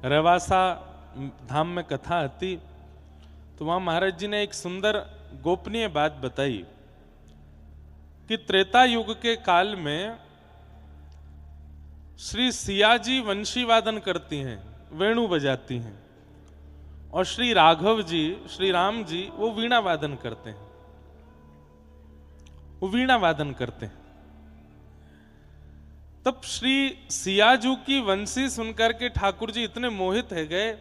रेवासा धाम में कथा आती तो वहां महाराज जी ने एक सुंदर गोपनीय बात बताई कि त्रेता युग के काल में श्री सिया जी वंशी वादन करती हैं, वेणु बजाती हैं, और श्री राघव जी, श्री राम जी वो वीणा वादन करते हैं, वो वीणा वादन करते हैं। तब श्री सियाजू की वंशी सुनकर के ठाकुर जी इतने मोहित है गए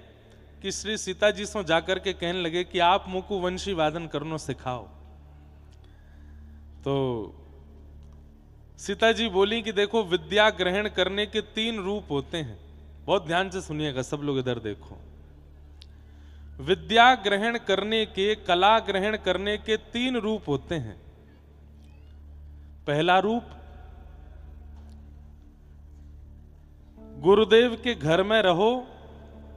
कि श्री सीता जी से जाकर के कहने लगे कि आप मुझको वंशी वादन करनो सिखाओ। तो सीता जी बोली कि देखो, विद्या ग्रहण करने के 3 रूप होते हैं। बहुत ध्यान से सुनिएगा सब लोग, इधर देखो। विद्या ग्रहण करने के, कला ग्रहण करने के 3 रूप होते हैं। पहला रूप, गुरुदेव के घर में रहो,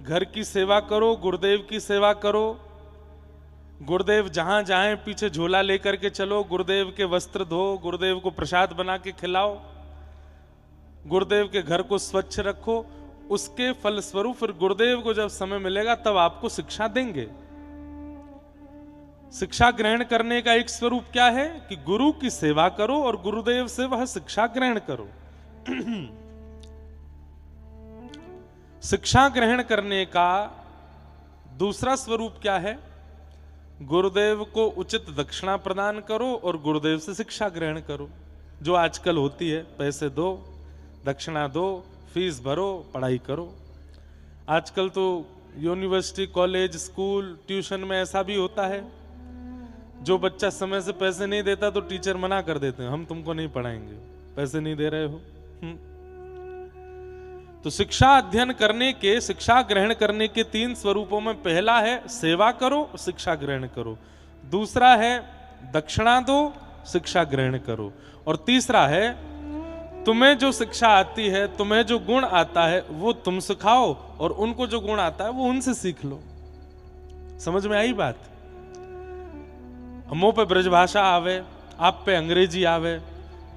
घर की सेवा करो, गुरुदेव की सेवा करो, गुरुदेव जहां जाएं पीछे झोला लेकर के चलो, गुरुदेव के वस्त्र धो, गुरुदेव को प्रसाद बना के खिलाओ, गुरुदेव के घर को स्वच्छ रखो। उसके फलस्वरूप फिर गुरुदेव को जब समय मिलेगा तब आपको शिक्षा देंगे। शिक्षा ग्रहण करने का एक स्वरूप क्या है कि गुरु की सेवा करो और गुरुदेव से वह शिक्षा ग्रहण करो। शिक्षा ग्रहण करने का दूसरा स्वरूप क्या है? गुरुदेव को उचित दक्षिणा प्रदान करो और गुरुदेव से शिक्षा ग्रहण करो। जो आजकल होती है, पैसे दो, दक्षिणा दो, फीस भरो, पढ़ाई करो। आजकल तो यूनिवर्सिटी, कॉलेज, स्कूल, ट्यूशन में ऐसा भी होता है, जो बच्चा समय से पैसे नहीं देता तो टीचर मना कर देते हैं, हम तुमको नहीं पढ़ाएंगे, पैसे नहीं दे रहे हो। तो शिक्षा अध्ययन करने के, शिक्षा ग्रहण करने के 3 स्वरूपों में पहला है सेवा करो, शिक्षा ग्रहण करो। दूसरा है दक्षिणा दो, शिक्षा ग्रहण करो। और तीसरा है तुम्हें जो शिक्षा आती है, तुम्हें जो गुण आता है वो तुम सिखाओ, और उनको जो गुण आता है वो उनसे सीख लो। समझ में आई बात? मुंह पे ब्रजभाषा आवे, आप पे अंग्रेजी आवे,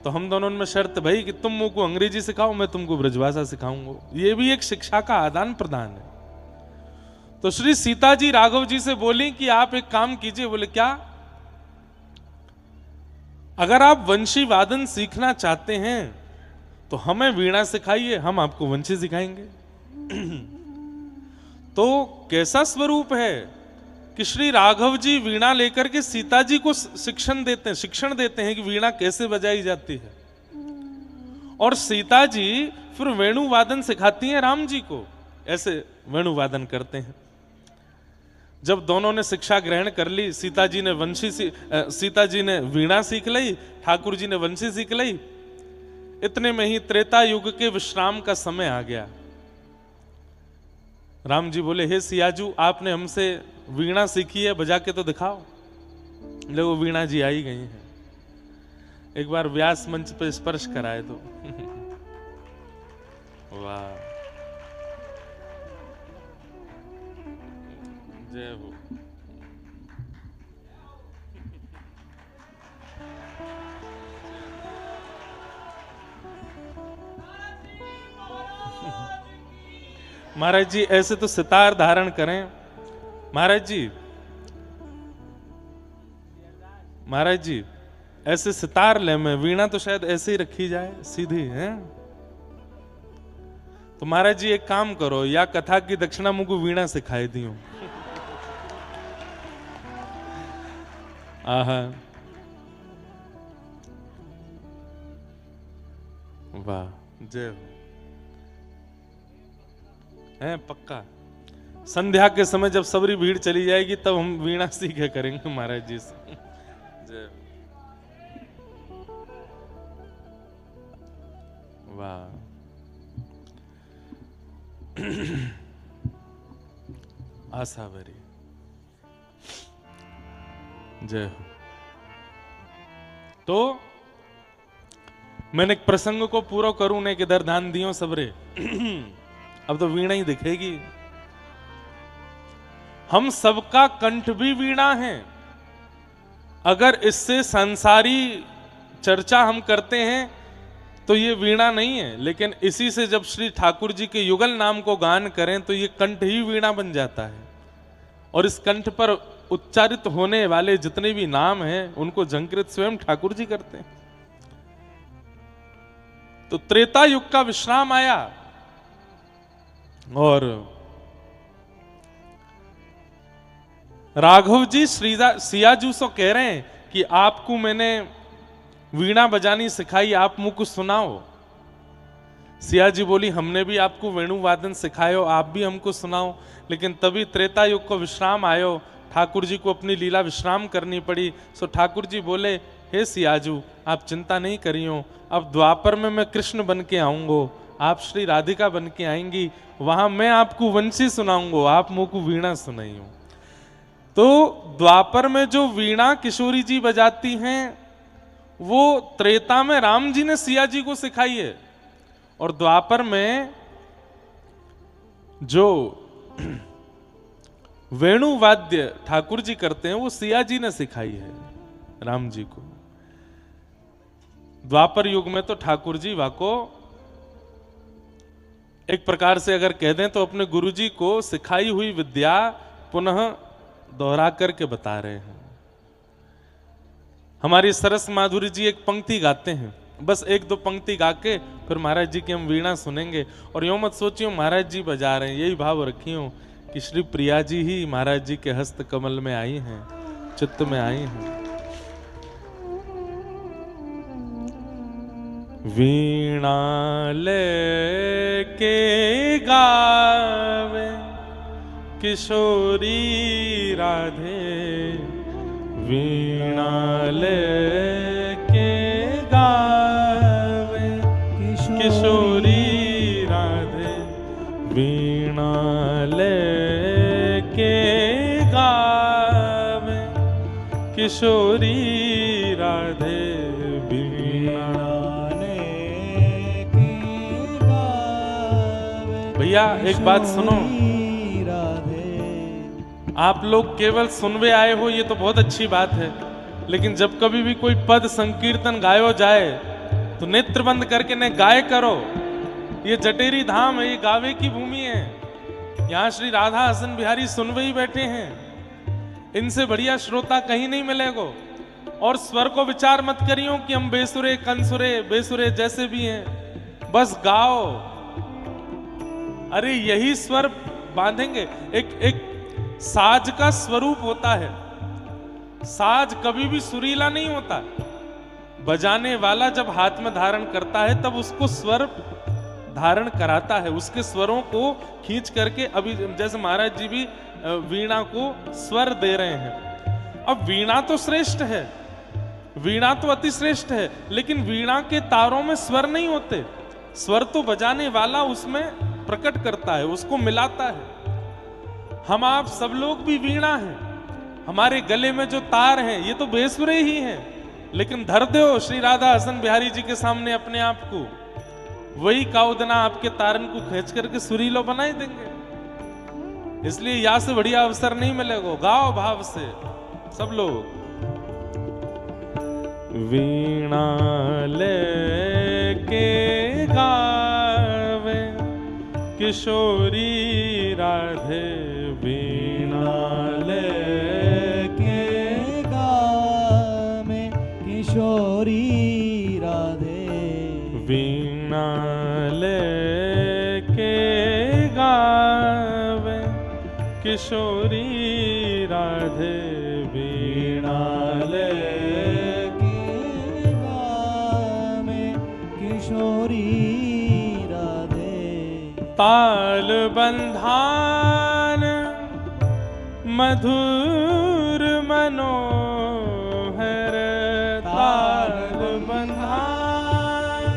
तो हम दोनों में शर्त भाई कि तुम मुझको अंग्रेजी सिखाओ, मैं तुमको ब्रजभाषा सिखाऊंगा। ये भी एक शिक्षा का आदान प्रदान है। तो श्री सीता जी राघव जी से बोली कि आप एक काम कीजिए। बोले क्या? अगर आप वंशी वादन सीखना चाहते हैं तो हमें वीणा सिखाइए, हम आपको वंशी सिखाएंगे। तो कैसा स्वरूप है कि श्री राघव जी वीणा लेकर के सीता जी को शिक्षण देते हैं कि वीणा कैसे बजाई जाती है, और सीता जी फिर वेणु वादन सिखाती हैं राम जी को, ऐसे वेणु वादन करते हैं। जब दोनों ने शिक्षा ग्रहण कर ली, सीता जी ने वीणा सीख ली, ठाकुर जी ने वंशी सीख ली। इतने में ही त्रेता युग के विश्राम का समय आ गया। राम जी बोले, हे सियाजू, आपने हमसे वीणा सीखी है, बजा के तो दिखाओ। लोग वीणा जी आई गई हैं, एक बार व्यास मंच पे स्पर्श कराए तो वाह, जय हो। महाराज जी ऐसे तो सितार धारण करें। महाराज जी ऐसे सितार ले में, वीणा तो शायद ऐसे ही रखी जाए सीधी है। तो महाराज जी एक काम करो, या कथा की दक्षिणा मुझको वीणा सिखाई दियो। आहा, वाह, जय हो। है पक्का संध्या के समय जब सबरी भीड़ चली जाएगी तब हम वीणा सीखे करेंगे महाराज जी से। जय। वाह, आशा भरी, जय हो। तो मैंने एक प्रसंग को पूरा करूं ने किधर ध्यान दियो सबरे। अब तो वीणा ही दिखेगी। हम सबका कंठ भी वीणा है। अगर इससे संसारी चर्चा हम करते हैं तो ये वीणा नहीं है, लेकिन इसी से जब श्री ठाकुर जी के युगल नाम को गान करें तो ये कंठ ही वीणा बन जाता है, और इस कंठ पर उच्चारित होने वाले जितने भी नाम हैं उनको झंकृत स्वयं ठाकुर जी करते हैं। तो त्रेता युग का विश्राम आया और राघव जी सियाजू से कह रहे हैं कि आपको मैंने वीणा बजानी सिखाई, आप मुझको सुनाओ। सियाजी बोली हमने भी आपको वेणु वादन सिखायो, आप भी हमको सुनाओ। लेकिन तभी त्रेता युग को विश्राम आयो, ठाकुर जी को अपनी लीला विश्राम करनी पड़ी। सो ठाकुर जी बोले हे सियाजू आप चिंता नहीं करियो, अब द्वापर में मैं कृष्ण बन के आऊंगो, आप श्री राधिका बन के आएंगी, वहां मैं आपको वंशी सुनाऊंगो, आप मुझको वीणा सुनाइयो। तो द्वापर में जो वीणा किशोरी जी बजाती हैं वो त्रेता में राम जी ने सिया जी को सिखाई है, और द्वापर में जो वेणु वाद्य ठाकुर जी करते हैं वो सिया जी ने सिखाई है राम जी को। द्वापर युग में तो ठाकुर जी वाको एक प्रकार से अगर कह दें तो अपने गुरु जी को सिखाई हुई विद्या पुनः दोहरा करके बता रहे हैं। हमारी सरस माधुरी जी एक पंक्ति गाते हैं, बस एक दो पंक्ति गा के फिर महाराज जी की हम वीणा सुनेंगे। और यूं मत सोचियो महाराज जी बजा रहे हैं, यही भाव रखियो कि श्री प्रिया जी ही महाराज जी के हस्त कमल में आई हैं, चित्त में आई हैं। वीणा लेके गावे किशोरी राधे, वीणा लेके गावे किशोरी राधे, वीणा लेके गावे किशोरी राधे, वीणा लेके गावे। भैया एक बात सुनो, आप लोग केवल सुनवे आए हो ये तो बहुत अच्छी बात है, लेकिन जब कभी भी कोई पद संकीर्तन गायो जाए तो नेत्र बंद करके ने गाय करो। ये जटेरी धाम है, ये गावे की भूमि है, यहाँ श्री राधा हसन बिहारी सुनवे ही बैठे हैं, इनसे बढ़िया श्रोता कहीं नहीं मिलेगो। और स्वर को विचार मत करियो कि हम बेसुरे कंसुरे बेसुरे जैसे भी हैं, बस गाओ। अरे यही स्वर बांधेंगे। एक साज का स्वरूप होता है, साज कभी भी सुरीला नहीं होता, बजाने वाला जब हाथ में धारण करता है तब उसको स्वर धारण कराता है, उसके स्वरों को खींच करके। अभी जैसे महाराज जी भी वीणा को स्वर दे रहे हैं। अब वीणा तो श्रेष्ठ है, वीणा तो अति श्रेष्ठ है, लेकिन वीणा के तारों में स्वर नहीं होते, स्वर तो बजाने वाला उसमें प्रकट करता है, उसको मिलाता है। हम आप सब लोग भी वीणा हैं, हमारे गले में जो तार हैं ये तो बेसुरे ही हैं, लेकिन धर दो श्री राधा हसन बिहारी जी के सामने अपने आप को, वही काउदना आपके तारन को खींच करके सुरीलो बना देंगे। इसलिए या से बढ़िया अवसर नहीं मिलेगा, गाओ भाव से सब लोग। वीणा लेके गावे किशोरी राधे, वीणा लेके गावे किशोरी राधे, वीणा लेके गावे किशोरी राधे, वीणा लेके गावे किशोरी राधे। ताल बंधान मधुर मनोहर, ताल बंधान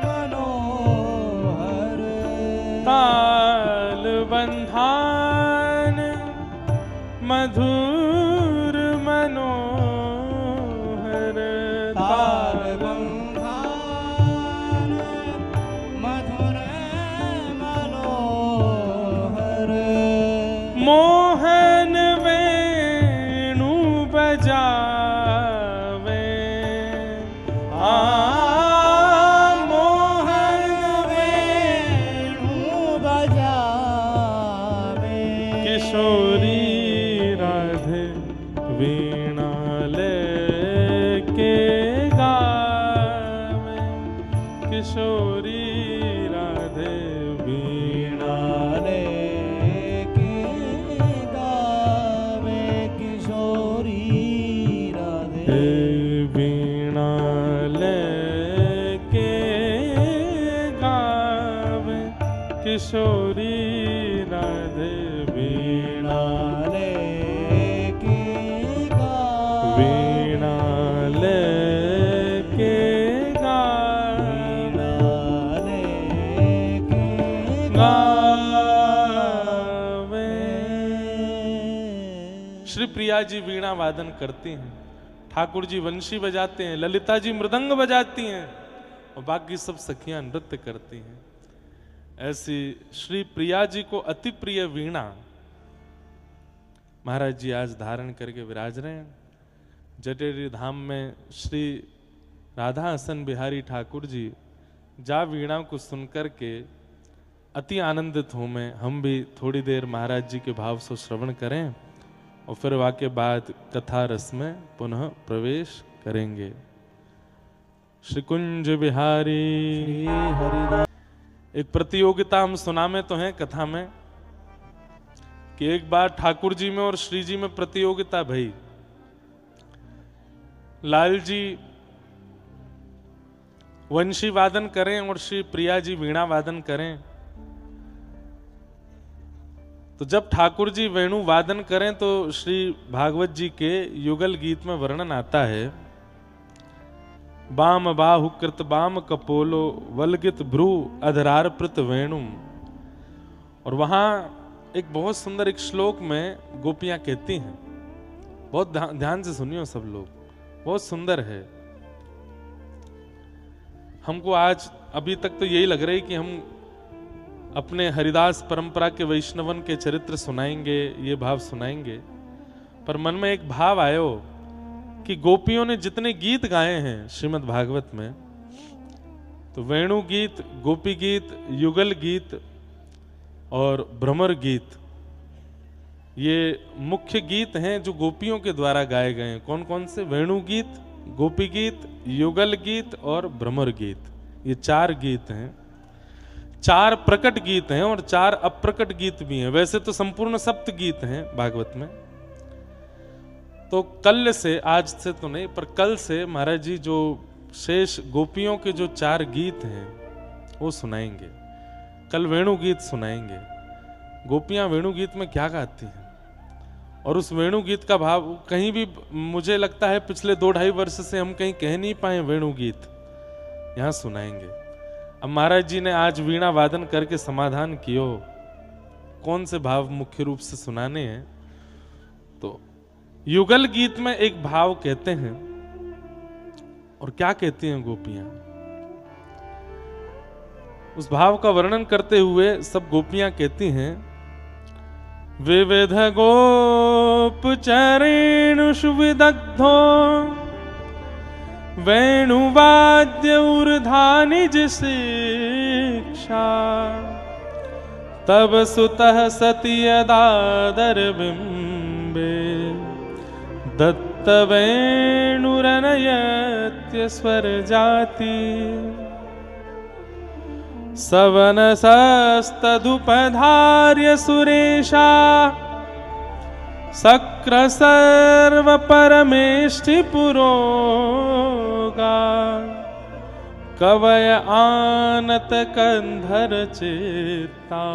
मनोहर, ताल बंधान मधुर मनोहर, ताल बंधान मधुर मनोहर, मोहन वेणु बजावे किशोरी राधे वीणा लेके गावे, वीणा लेके वीणा लेके गावे। श्री प्रिया जी वीणा वादन करती हैं, ठाकुर जी वंशी बजाते हैं, ललिता जी मृदंग बजाती हैं और बाकी सब सखियां नृत्य करती हैं। ऐसी श्री प्रिया जी को अति प्रिय वीणा महाराज जी आज धारण करके विराज रहे हैं। जटेरी धाम में श्री राधा हसन बिहारी ठाकुर जी जा वीणा को सुनकर के अति आनंदित हूं मैं। हम भी थोड़ी देर महाराज जी के भाव से श्रवण करें और फिर वाके बाद कथा रस में पुनः प्रवेश करेंगे। श्री कुंज बिहारी हरिदास। एक प्रतियोगिता हम सुनामे तो हैं कथा में कि एक बार ठाकुर जी में और श्री जी में प्रतियोगिता भई। लाल जी वंशी वादन करें और श्री प्रिया जी वीणा वादन करें। तो जब ठाकुर जी वेणु वादन करें तो श्री भागवत जी के युगल गीत में वर्णन आता है, बाम बाहु कृत बाम कपोलो वलगित भ्रू अधरार प्रत वेणुम। और वहां एक बहुत सुंदर एक श्लोक में गोपियां कहती हैं, बहुत ध्यान से सुनियो सब लोग, बहुत सुंदर है। हमको आज अभी तक तो यही लग रहा है कि हम अपने हरिदास परंपरा के वैष्णवन के चरित्र सुनाएंगे, ये भाव सुनाएंगे, पर मन में एक भाव आयो कि गोपियों ने जितने गीत गाए हैं श्रीमद् भागवत में, तो वेणु गीत, गोपी गीत, युगल गीत और भ्रमर गीत, ये मुख्य गीत हैं जो गोपियों के द्वारा गाए गए हैं। कौन कौन से? वेणु गीत, गोपी गीत, युगल गीत और भ्रमर गीत। ये 4 गीत हैं। 4 प्रकट गीत हैं और 4 अप्रकट गीत भी हैं। वैसे तो संपूर्ण सप्त गीत हैं भागवत में। तो कल से, आज से तो नहीं, पर कल से महाराज जी जो शेष गोपियों के जो 4 गीत हैं वो सुनाएंगे। कल वेणु गीत सुनाएंगे। गोपियां वेणु गीत में क्या गाती हैं और उस वेणु गीत का भाव कहीं भी, मुझे लगता है पिछले 2-2.5 वर्ष से हम कहीं कह नहीं पाए वेणु गीत, यहां सुनाएंगे। अब महाराज जी ने आज वीणा वादन करके समाधान कियो कौन से भाव मुख्य रूप से सुनाने हैं। तो युगल गीत में एक भाव कहते हैं, और क्या कहती हैं गोपियां, उस भाव का वर्णन करते हुए सब गोपियां कहती हैं, विविध गोप चरेणुषु विदग्धो वेणुवाद्य ऊर्धानिज शिक्षा तब सुतः सति यदादर बिंबे दत्त वेणुरनयत्य स्वर जाति सवनसस्तदुपधार्य सुरेशा सक्र सर्व परमेष्टि पुरोगा कवय आनत कंधर चेता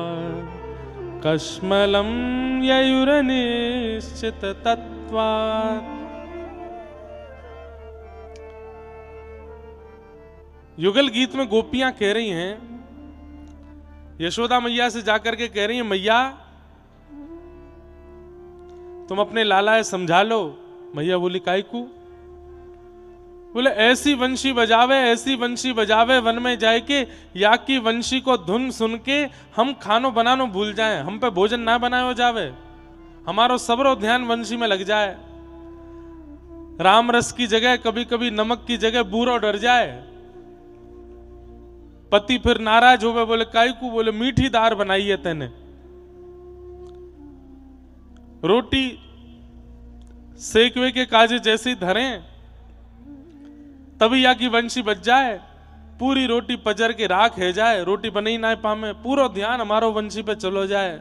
कश्मलम ययुरनिश्चित तत्वात्। युगल गीत में गोपियां कह रही हैं, यशोदा मैया से जाकर के कह रही हैं, मैया तुम अपने लाला समझा लो। मैया बोली काईकू? बोले ऐसी वंशी बजावे, ऐसी वंशी बजावे वन में जाए के, या की वंशी को धुन सुन के हम खानो बनानो भूल जाएं, हम पे भोजन ना बनायो जावे, हमारो सबरो ध्यान वंशी में लग जाए। राम रस की जगह कभी कभी नमक की जगह बूरो डर जाए। पति फिर नाराज होवे, बोले काईकू? बोले मीठी दार बनाई है तेने, रोटी सेकवे के काजे जैसे ही धरें तभी या की वंशी बच जाए, पूरी रोटी पजर के राख है जाए, रोटी बने ही ना पामे, पूरा ध्यान हमारो वंशी पे चलो जाए।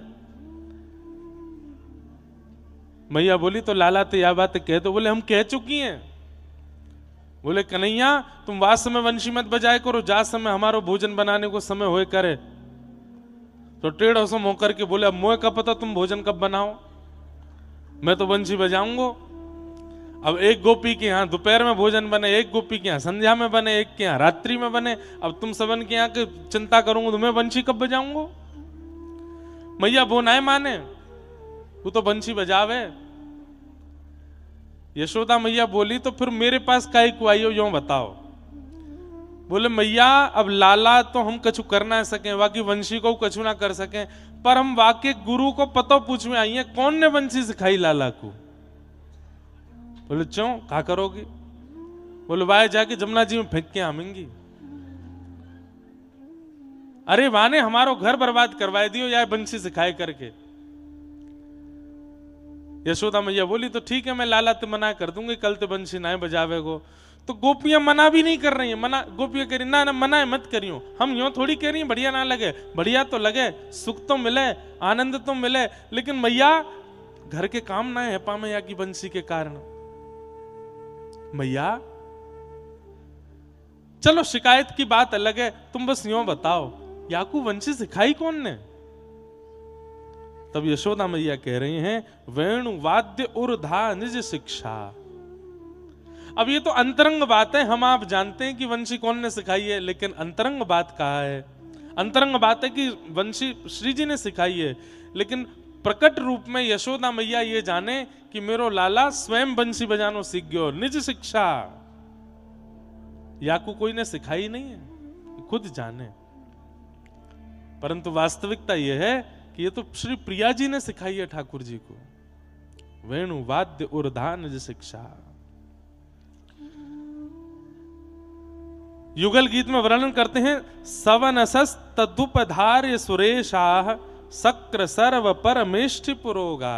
मैया बोली तो लाला तो यह बात कह दो। बोले हम कह चुकी हैं। बोले कन्हैया तुम वास समय वंशी मत बजाए करो, जा समय हमारो भोजन बनाने को समय होए करे। तो टेढ़ सो मुंह करके बोले, अब मुझे क्या पता तुम भोजन कब बनाओ, मैं तो बंशी बजाऊंगा। अब एक गोपी के यहाँ दोपहर में भोजन बने, एक गोपी के यहाँ संध्या में बने, एक के यहाँ रात्रि में बने। अब तुम सबन के यहाँ की चिंता करूंगा तो मैं बंशी कब बजाऊंगा? मैया वो ना माने, वो तो बंशी बजावे। यशोदा मैया बोली, तो फिर मेरे पास काहे को आई हो, यूं बताओ। बोले मैया अब लाला तो हम कछु कर ना सके, बाकी वंशी को कछु ना कर सके, पर हम वाके गुरु को पतो पूछ में आई है, कौन ने वंशी सिखाई लाला को? बोले क्यों, क्या करोगी? बोले वाए जाके जमुना जी में फेंक के आवेंगी। अरे वाने हमारो घर बर्बाद करवाए दियो या बंशी सिखाए करके। यशोदा मैया बोली, तो ठीक है मैं लाला ते मना कर दूंगी, कल ते बंशी ना बजावे को। तो गोपियां मना भी नहीं कर रही हैं, मना गोपियां कह रही ना ना मना मत करियो, हम यूं थोड़ी कह रही हैं बढ़िया ना लगे, बढ़िया तो लगे, सुख तो मिले, आनंद तो मिले, लेकिन मैया घर के काम ना है पामैया की बंशी के कारण। मैया चलो शिकायत की बात अलग है, तुम बस यूं बताओ याकू वंशी सिखाई कौन ने? तब यशोदा मैया कह रही हैं, वेणु वाद्य उर्धा निज शिक्षा। अब ये तो अंतरंग बात है, हम आप जानते हैं कि वंशी कौन ने सिखाई है, लेकिन अंतरंग बात कहा है? अंतरंग बात है कि वंशी श्री जी ने सिखाई है, लेकिन प्रकट रूप में यशोदा मैया ये जाने कि मेरो लाला स्वयं बंशी बजानो सीख गयो, निज शिक्षा। याकू कोई ने सिखाई नहीं है, खुद जाने। परंतु वास्तविकता यह है कि ये तो श्री प्रिया जी ने सिखाई है ठाकुर जी को। वेणु वाद्य उर्धा निज शिक्षा। युगल गीत में वर्णन करते हैं, सवनसस तदुपधार्य सुरेशाह सक्र सर्व परमेष्ठि पुरोगा।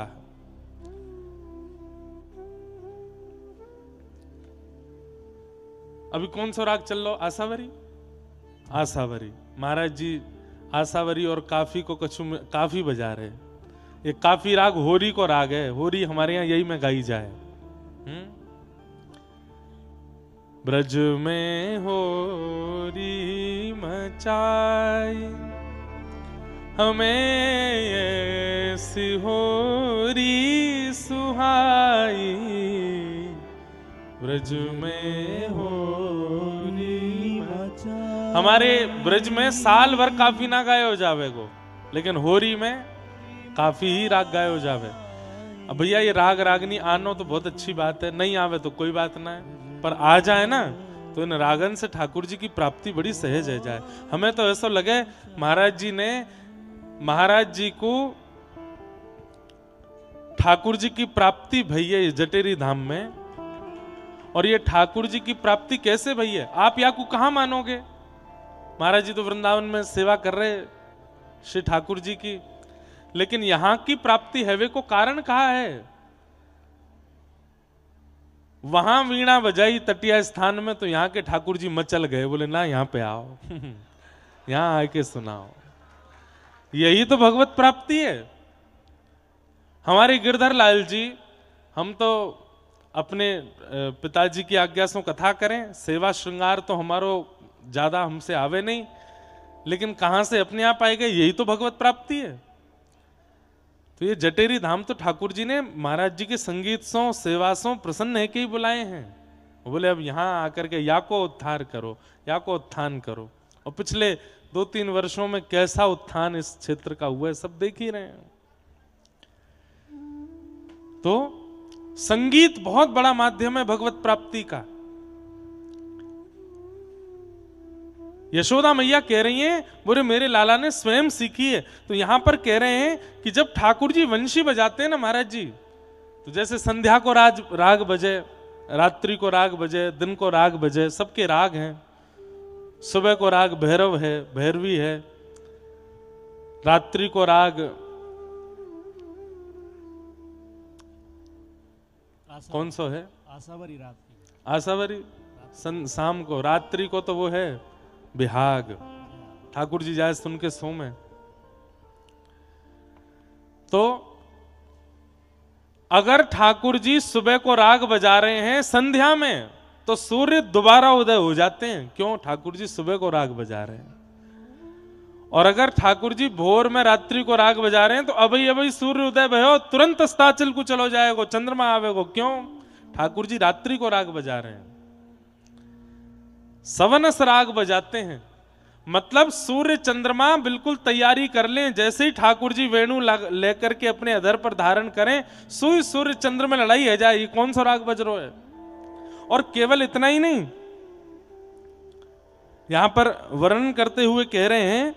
अभी कौन सा राग चल रहा? आसावरी। आसावरी महाराज जी आसावरी और काफी को कछु में काफी बजा रहे। ये काफी राग होरी को राग है, होरी हमारे यहाँ यही में गाई जाए। ब्रज में होरी मचाई हमें ऐसी होरी सुहाई, ब्रज में होरी मचाई। हमारे ब्रज में साल भर काफी ना गायो जावे को, लेकिन होरी में काफी ही राग गायो जावे। अब भैया ये राग रागनी आनो तो बहुत अच्छी बात है, नहीं आवे तो कोई बात ना है, पर आ जाए ना तो इन रागन से ठाकुर जी की प्राप्ति बड़ी सहज है जाए। हमें तो ऐसा लगे महाराज जी ने महाराज जी को ठाकुर जी की प्राप्ति भई है जटेरी धाम में, और ये ठाकुर जी की प्राप्ति कैसे भई है? आप या को कहां मानोगे? महाराज जी तो वृंदावन में सेवा कर रहे श्री ठाकुर जी की, लेकिन यहां की प्राप्ति है वे को कारण कहा है? वहां वीणा बजाई तटिया स्थान में तो यहाँ के ठाकुर जी मचल गए, बोले ना यहाँ पे आओ यहाँ आके सुनाओ। यही तो भगवत प्राप्ति है। हमारे गिरधर लाल जी, हम तो अपने पिताजी की आज्ञा से कथा करें, सेवा श्रृंगार तो हमारो ज्यादा हमसे आवे नहीं, लेकिन कहां से अपने आप आए गए, यही तो भगवत प्राप्ति है। तो ये जटेरी धाम तो ठाकुर जी ने महाराज जी के संगीत सो सेवा सो प्रसन्न है के ही बुलाए हैं। बोले अब यहाँ आकर के या को उद्धार करो, या को उत्थान करो। और पिछले 2-3 वर्षों में कैसा उत्थान इस क्षेत्र का हुआ है सब देख ही रहे हैं। तो संगीत बहुत बड़ा माध्यम है भगवत प्राप्ति का। यशोदा मैया कह रही हैं, बोले मेरे लाला ने स्वयं सीखी है। तो यहां पर कह रहे हैं कि जब ठाकुर जी वंशी बजाते हैं ना महाराज जी, तो जैसे संध्या को राग बजे, रात्रि को राग बजे, दिन को राग बजे, सबके राग हैं। सुबह को राग भैरव है, भैरवी है, रात्रि को राग कौन सा है? आसावरी रात। आसावरी। शाम को, रात्रि को तो वो है बिहाग, ठाकुर जी जाए सुन के सो में। तो अगर ठाकुर जी सुबह को राग बजा रहे हैं संध्या में, तो सूर्य दोबारा उदय हो जाते हैं। क्यों? ठाकुर जी सुबह को राग बजा रहे हैं। और अगर ठाकुर जी भोर में रात्रि को राग बजा रहे हैं तो अभी अभी सूर्य उदय भयो तुरंत अस्ताचल को चलो जाएगो, चंद्रमा आवेगो। क्यों? ठाकुर जी रात्रि को राग बजा रहे हैं, सवनस राग बजाते हैं। मतलब सूर्य चंद्रमा बिल्कुल तैयारी कर लें, जैसे ही ठाकुर जी वेणु लेकर के अपने अधर पर धारण करें, सुई सूर्य चंद्र में लड़ाई है जाए, कौन सा राग बज रहा है। और केवल इतना ही नहीं, यहां पर वर्णन करते हुए कह रहे हैं,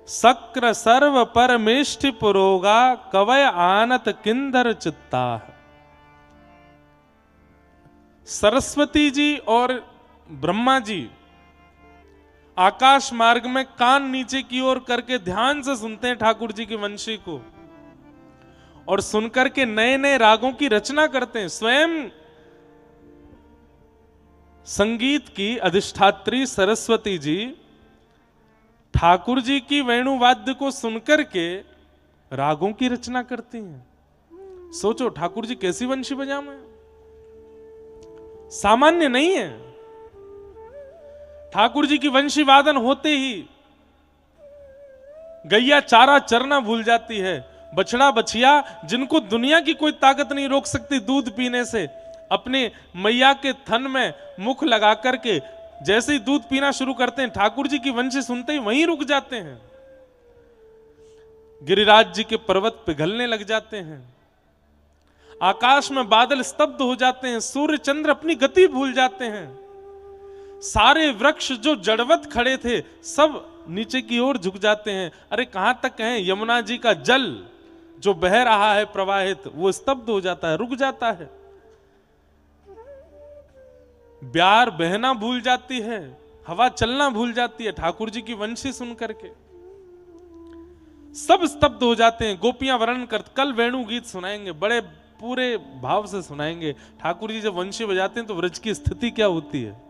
सक्र सर्व परमेष्टि पुरोगा कवय आनत किंदर चित्ता। सरस्वती जी और ब्रह्मा जी आकाश मार्ग में कान नीचे की ओर करके ध्यान से सुनते हैं ठाकुर जी की वंशी को, और सुनकर के नए नए रागों की रचना करते हैं। स्वयं संगीत की अधिष्ठात्री सरस्वती जी ठाकुर जी की वेणुवाद्य को सुनकर के रागों की रचना करती हैं। सोचो ठाकुर जी कैसी वंशी बजावे, सामान्य नहीं है। ठाकुर जी की वंशी वादन होते ही गैया चारा चरना भूल जाती है। बछड़ा बछिया जिनको दुनिया की कोई ताकत नहीं रोक सकती दूध पीने से, अपने मैया के थन में मुख लगा करके जैसे ही दूध पीना शुरू करते हैं, ठाकुर जी की वंशी सुनते ही वहीं रुक जाते हैं। गिरिराज जी के पर्वत पिघलने लग जाते हैं, आकाश में बादल स्तब्ध हो जाते हैं, सूर्य चंद्र अपनी गति भूल जाते हैं। सारे वृक्ष जो जड़वत खड़े थे सब नीचे की ओर झुक जाते हैं। अरे कहां तक कहें, यमुना जी का जल जो बह रहा है प्रवाहित, वो स्तब्ध हो जाता है, रुक जाता है। ब्यार बहना भूल जाती है, हवा चलना भूल जाती है, ठाकुर जी की वंशी सुन करके सब स्तब्ध हो जाते हैं। गोपियां वर्णन कर, कल वेणु गीत सुनाएंगे, बड़े पूरे भाव से सुनाएंगे। ठाकुर जी जब वंशी बजाते हैं तो व्रज की स्थिति क्या होती है।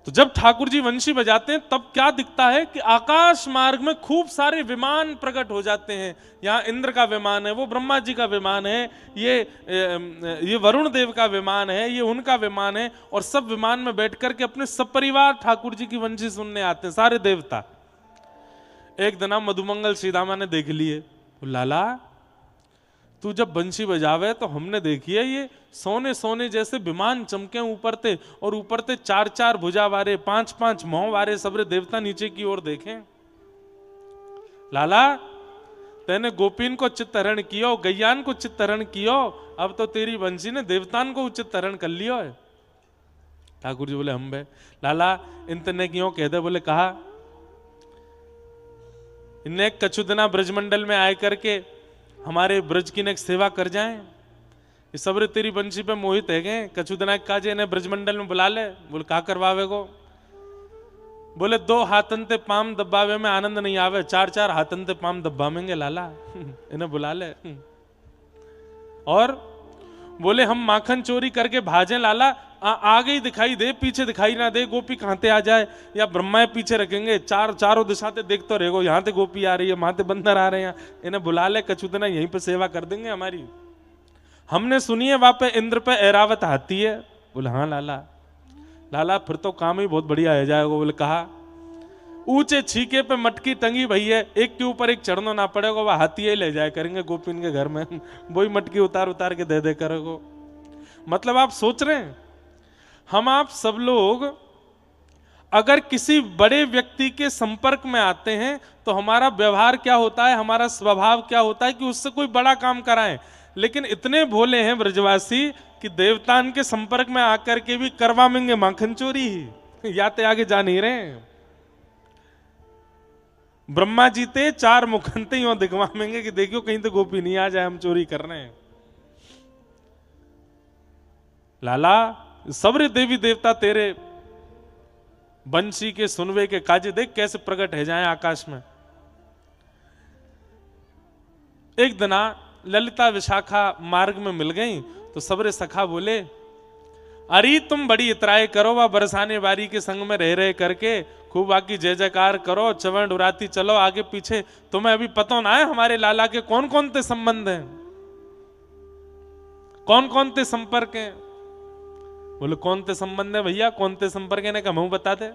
तो जब ठाकुर जी वंशी बजाते हैं तब क्या दिखता है कि आकाश मार्ग में खूब सारे विमान प्रकट हो जाते हैं। यहाँ इंद्र का विमान है, वो ब्रह्मा जी का विमान है, ये वरुण देव का विमान है, ये उनका विमान है, और सब विमान में बैठ करके अपने सपरिवार ठाकुर जी की वंशी सुनने आते हैं सारे देवता। एक दिन मधुमंगल श्रीदामा ने देख लिए, लाला तू जब बंशी बजावे तो हमने देखी है ये सोने सोने जैसे विमान चमके ऊपर थे, और ऊपर थे 4-4 भुजा वारे, 5-5 मोह वारे, सबरे देवता नीचे की ओर देखें। लाला तेने गोपीन को चित्तहरण कियो, गैयान को चित्तहरण कियो, अब तो तेरी बंशी ने देवतान को चित्तहरण कर लियो है। ठाकुर जी बोले हम बे लाला इनतने क्यों कह दे। बोले कहा इन्हें कछुदना ब्रजमंडल में आए करके हमारे ब्रज की ने सेवा कर जाएं, ये सबरे तेरी बंशी पे मोहित है गए। कछुदना काजे इन्हें ब्रजमंडल में बुला ले। बोले कहा करवावे को। बोले 2 हाथन ते पाम दबावे में आनंद नहीं आवे, 4-4 हाथन ते पाम दबावेंगे लाला, इन्हें बुला ले। और बोले हम माखन चोरी करके भाजें लाला, आगे ही दिखाई दे पीछे दिखाई ना दे, गोपी कहां ते आ जाए, या ब्रह्मा पीछे रखेंगे, चारों दिशा ते देखते रहेगो, यहाँ ते गोपी आ रही है, वहां ते बंदर आ रहे हैं, इन्हें बुला ले कछुदना, यहीं पे सेवा कर देंगे हमारी। हमने सुनी है वहां पे इंद्र पे ऐरावत हाथी है। बोले हाँ लाला। लाला फिर तो काम ही बहुत बढ़िया हो जाएगा। बोले कहा ऊंचे छीके पे मटकी टंगी भई है, एक के ऊपर एक चढ़ना ना पड़ेगा, वह हाथी ही ले जाए करेंगे गोपिन के घर में, वही मटकी उतार उतार के दे करेगो। मतलब आप सोच रहे हैं, हम आप सब लोग अगर किसी बड़े व्यक्ति के संपर्क में आते हैं तो हमारा व्यवहार क्या होता है, हमारा स्वभाव क्या होता है कि उससे कोई बड़ा काम कराएं। लेकिन इतने भोले हैं ब्रजवासी कि देवतान के संपर्क में आकर के भी करवाएंगे माखन चोरी ही, याते आगे जा नहीं रहे। ब्रह्मा जी ते 4 मुखंते ही दिखवाएंगे कि देखियो कहीं तो गोपी नहीं आ जाए, हम चोरी कर रहे हैं। लाला सबरे देवी देवता तेरे बंशी के सुनवे के काजे देख कैसे प्रकट है जाए आकाश में। एक दिना ललिता विशाखा मार्ग में मिल गई तो सबरे सखा बोले अरे तुम बड़ी इतराए करो, वह बरसाने वारी के संग में रह रहे करके खूब आकी जय जयकार करो, चवण उड़ाती चलो आगे पीछे, तुम्हें अभी पता ना है हमारे लाला के कौन कौन से संबंध हैं, कौन कौन से संपर्क हैं। बोले कौन ते संबंध है भैया, कौन ते संपर्क है? कहूं बता दे।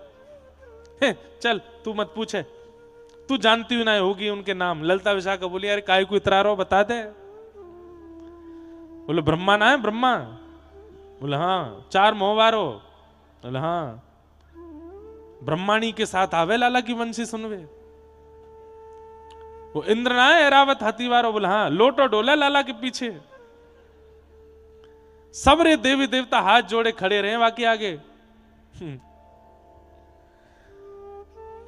चल तू मत पूछे, तू जानती हूं ना होगी उनके नाम। ललिता विशाखा बोली अरे काय को इतरा रहो, बता दे। बोले ब्रह्मा ना है, ब्रह्मा? बोले हाँ। 4 मोहवारो? बोले हाँ। ब्रह्माणी के साथ आवे लाला की वंशी सुनवे। वो इंद्र ना है, एरावत हाथीवारो? बोले हाँ। लोटो डोला लाला के पीछे। सबरे देवी देवता हाथ जोड़े खड़े रहे बाकी आगे।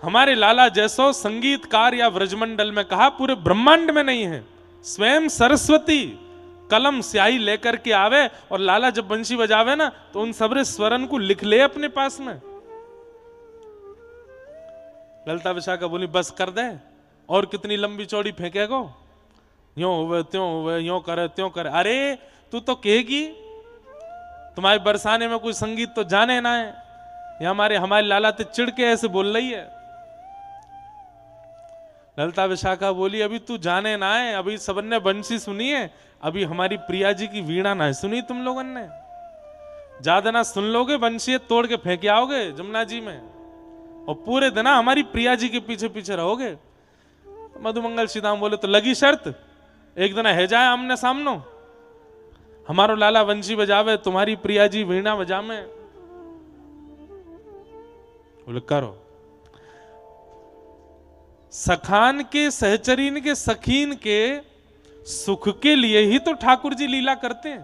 हमारे लाला जैसो संगीतकार या व्रजमंडल में कहा पूरे ब्रह्मांड में नहीं है। स्वयं सरस्वती कलम स्याही लेकर के आवे और लाला जब बंशी बजावे ना तो उन सबरे स्वरन को लिख ले अपने पास में। ललिता विशाखा बोली बस कर दे, और कितनी लंबी चौड़ी फेंकेगो? यो हुए त्यों हुए, यो करे त्यों करे। अरे तू तो कहेगी तुम्हारे बरसाने में कोई संगीत तो जाने ना है, या हमारे लाला ते चिढ़ के ऐसे बोल रही है। ललिता विशाखा बोली अभी तू जाने ना है, अभी सबने बंशी सुनी है, अभी हमारी प्रिया जी की वीणा ना सुनी तुम लोगों ने। ज्यादा ना सुन लोगे बंशी तोड़ के फेंक आओगे जमुना जी में, और पूरे दिन हमारी प्रिया जी के पीछे पीछे रहोगे। तो मधुमंगल श्रीदाम बोले तो लगी शर्त, एक दिन है जाए आमने सामनो, हमारो लाला वंशी बजावे, तुम्हारी प्रिया जी वीणा बजावे। बोले करो। सखान के, सहचरीन के, सखीन के सुख के लिए ही तो ठाकुर जी लीला करते हैं।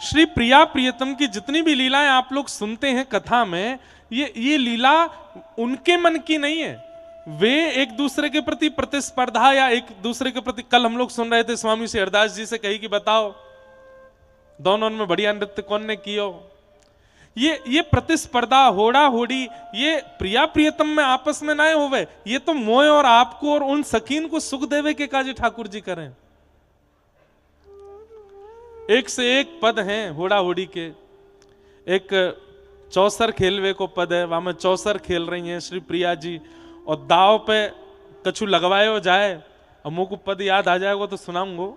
श्री प्रिया प्रियतम की जितनी भी लीलाएं आप लोग सुनते हैं कथा में, ये लीला उनके मन की नहीं है। वे एक दूसरे के प्रति प्रतिस्पर्धा या एक दूसरे के प्रति, कल हम लोग सुन रहे थे स्वामी श्री हरदास जी से कही कि बताओ दोनों में बढ़िया नृत्य कौन ने कियो। ये प्रतिस्पर्धा, होड़ा होड़ी, ये प्रिया प्रियतम में आपस में ना होवे, ये तो मोय और आपको और उन सखीन को सुख देवे के काज ठाकुर जी करें। एक से एक पद हैं होड़ा होड़ी के। एक चौसर खेलवे को पद है, वहां में चौसर खेल रही हैं श्री प्रिया जी, और दाव पे कछु लगवाए हो जाए, और मुंह को पद याद आ जाएगा तो सुनाऊंगा।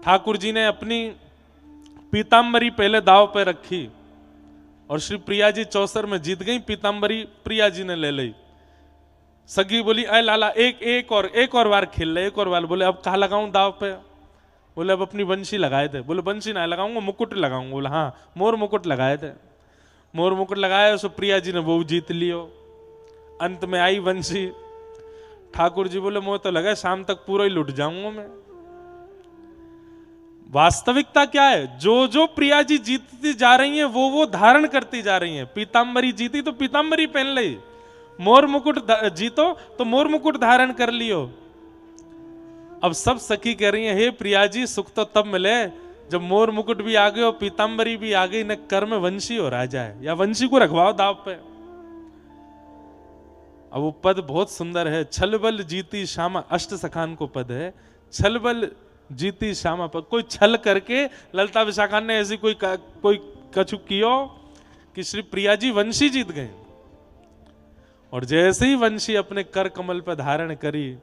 ठाकुर जी ने अपनी पीतांबरी पहले दाव पे रखी और श्री प्रिया जी चौसर में जीत गई, पीतांबरी प्रिया जी ने ले ली। सगी बोली अय लाला एक और बार खेल ले, एक और बार। बोले अब कहा लगाऊं दाव पे? बोले अब अपनी बंशी लगाए थे। बोले बंशी ना लगाऊंगा, मुकुट लगाऊंगा। बोले हाँ, मोर मुकुट लगाए थे। मोर मुकुट लगाया, सो प्रिया जी ने वो जीत लियो। अंत में आई बंशी। ठाकुर जी बोले मोह तो लगा शाम तक पूरा ही लुट जाऊंगा मैं। वास्तविकता क्या है? जो प्रिया जी जीतती जा रही हैं वो धारण करती जा रही हैं। पीतांबरी जीती तो पीतांबरी पहन ली, मोर मुकुट जीतो तो मोर मुकुट धारण कर लियो। अब सब सखी कह रही हैं हे प्रिया जी सुख तो तब मिले जब मोर मुकुट भी आ गए और पीतांबरी भी आ गई, न कर्म वंशी हो रहा जाए, या वंशी को रखवाओ दाव पे। अब वो पद बहुत सुंदर है, छलबल जीती श्यामा, अष्ट सखान को पद है, छलबल जीती श्यामा पर। कोई छल करके ललिता विशाखा ने ऐसी कोई कछु कियो कि श्री प्रिया जी वंशी जीत गए। और जैसे ही वंशी अपने कर कमल पर धारण करी,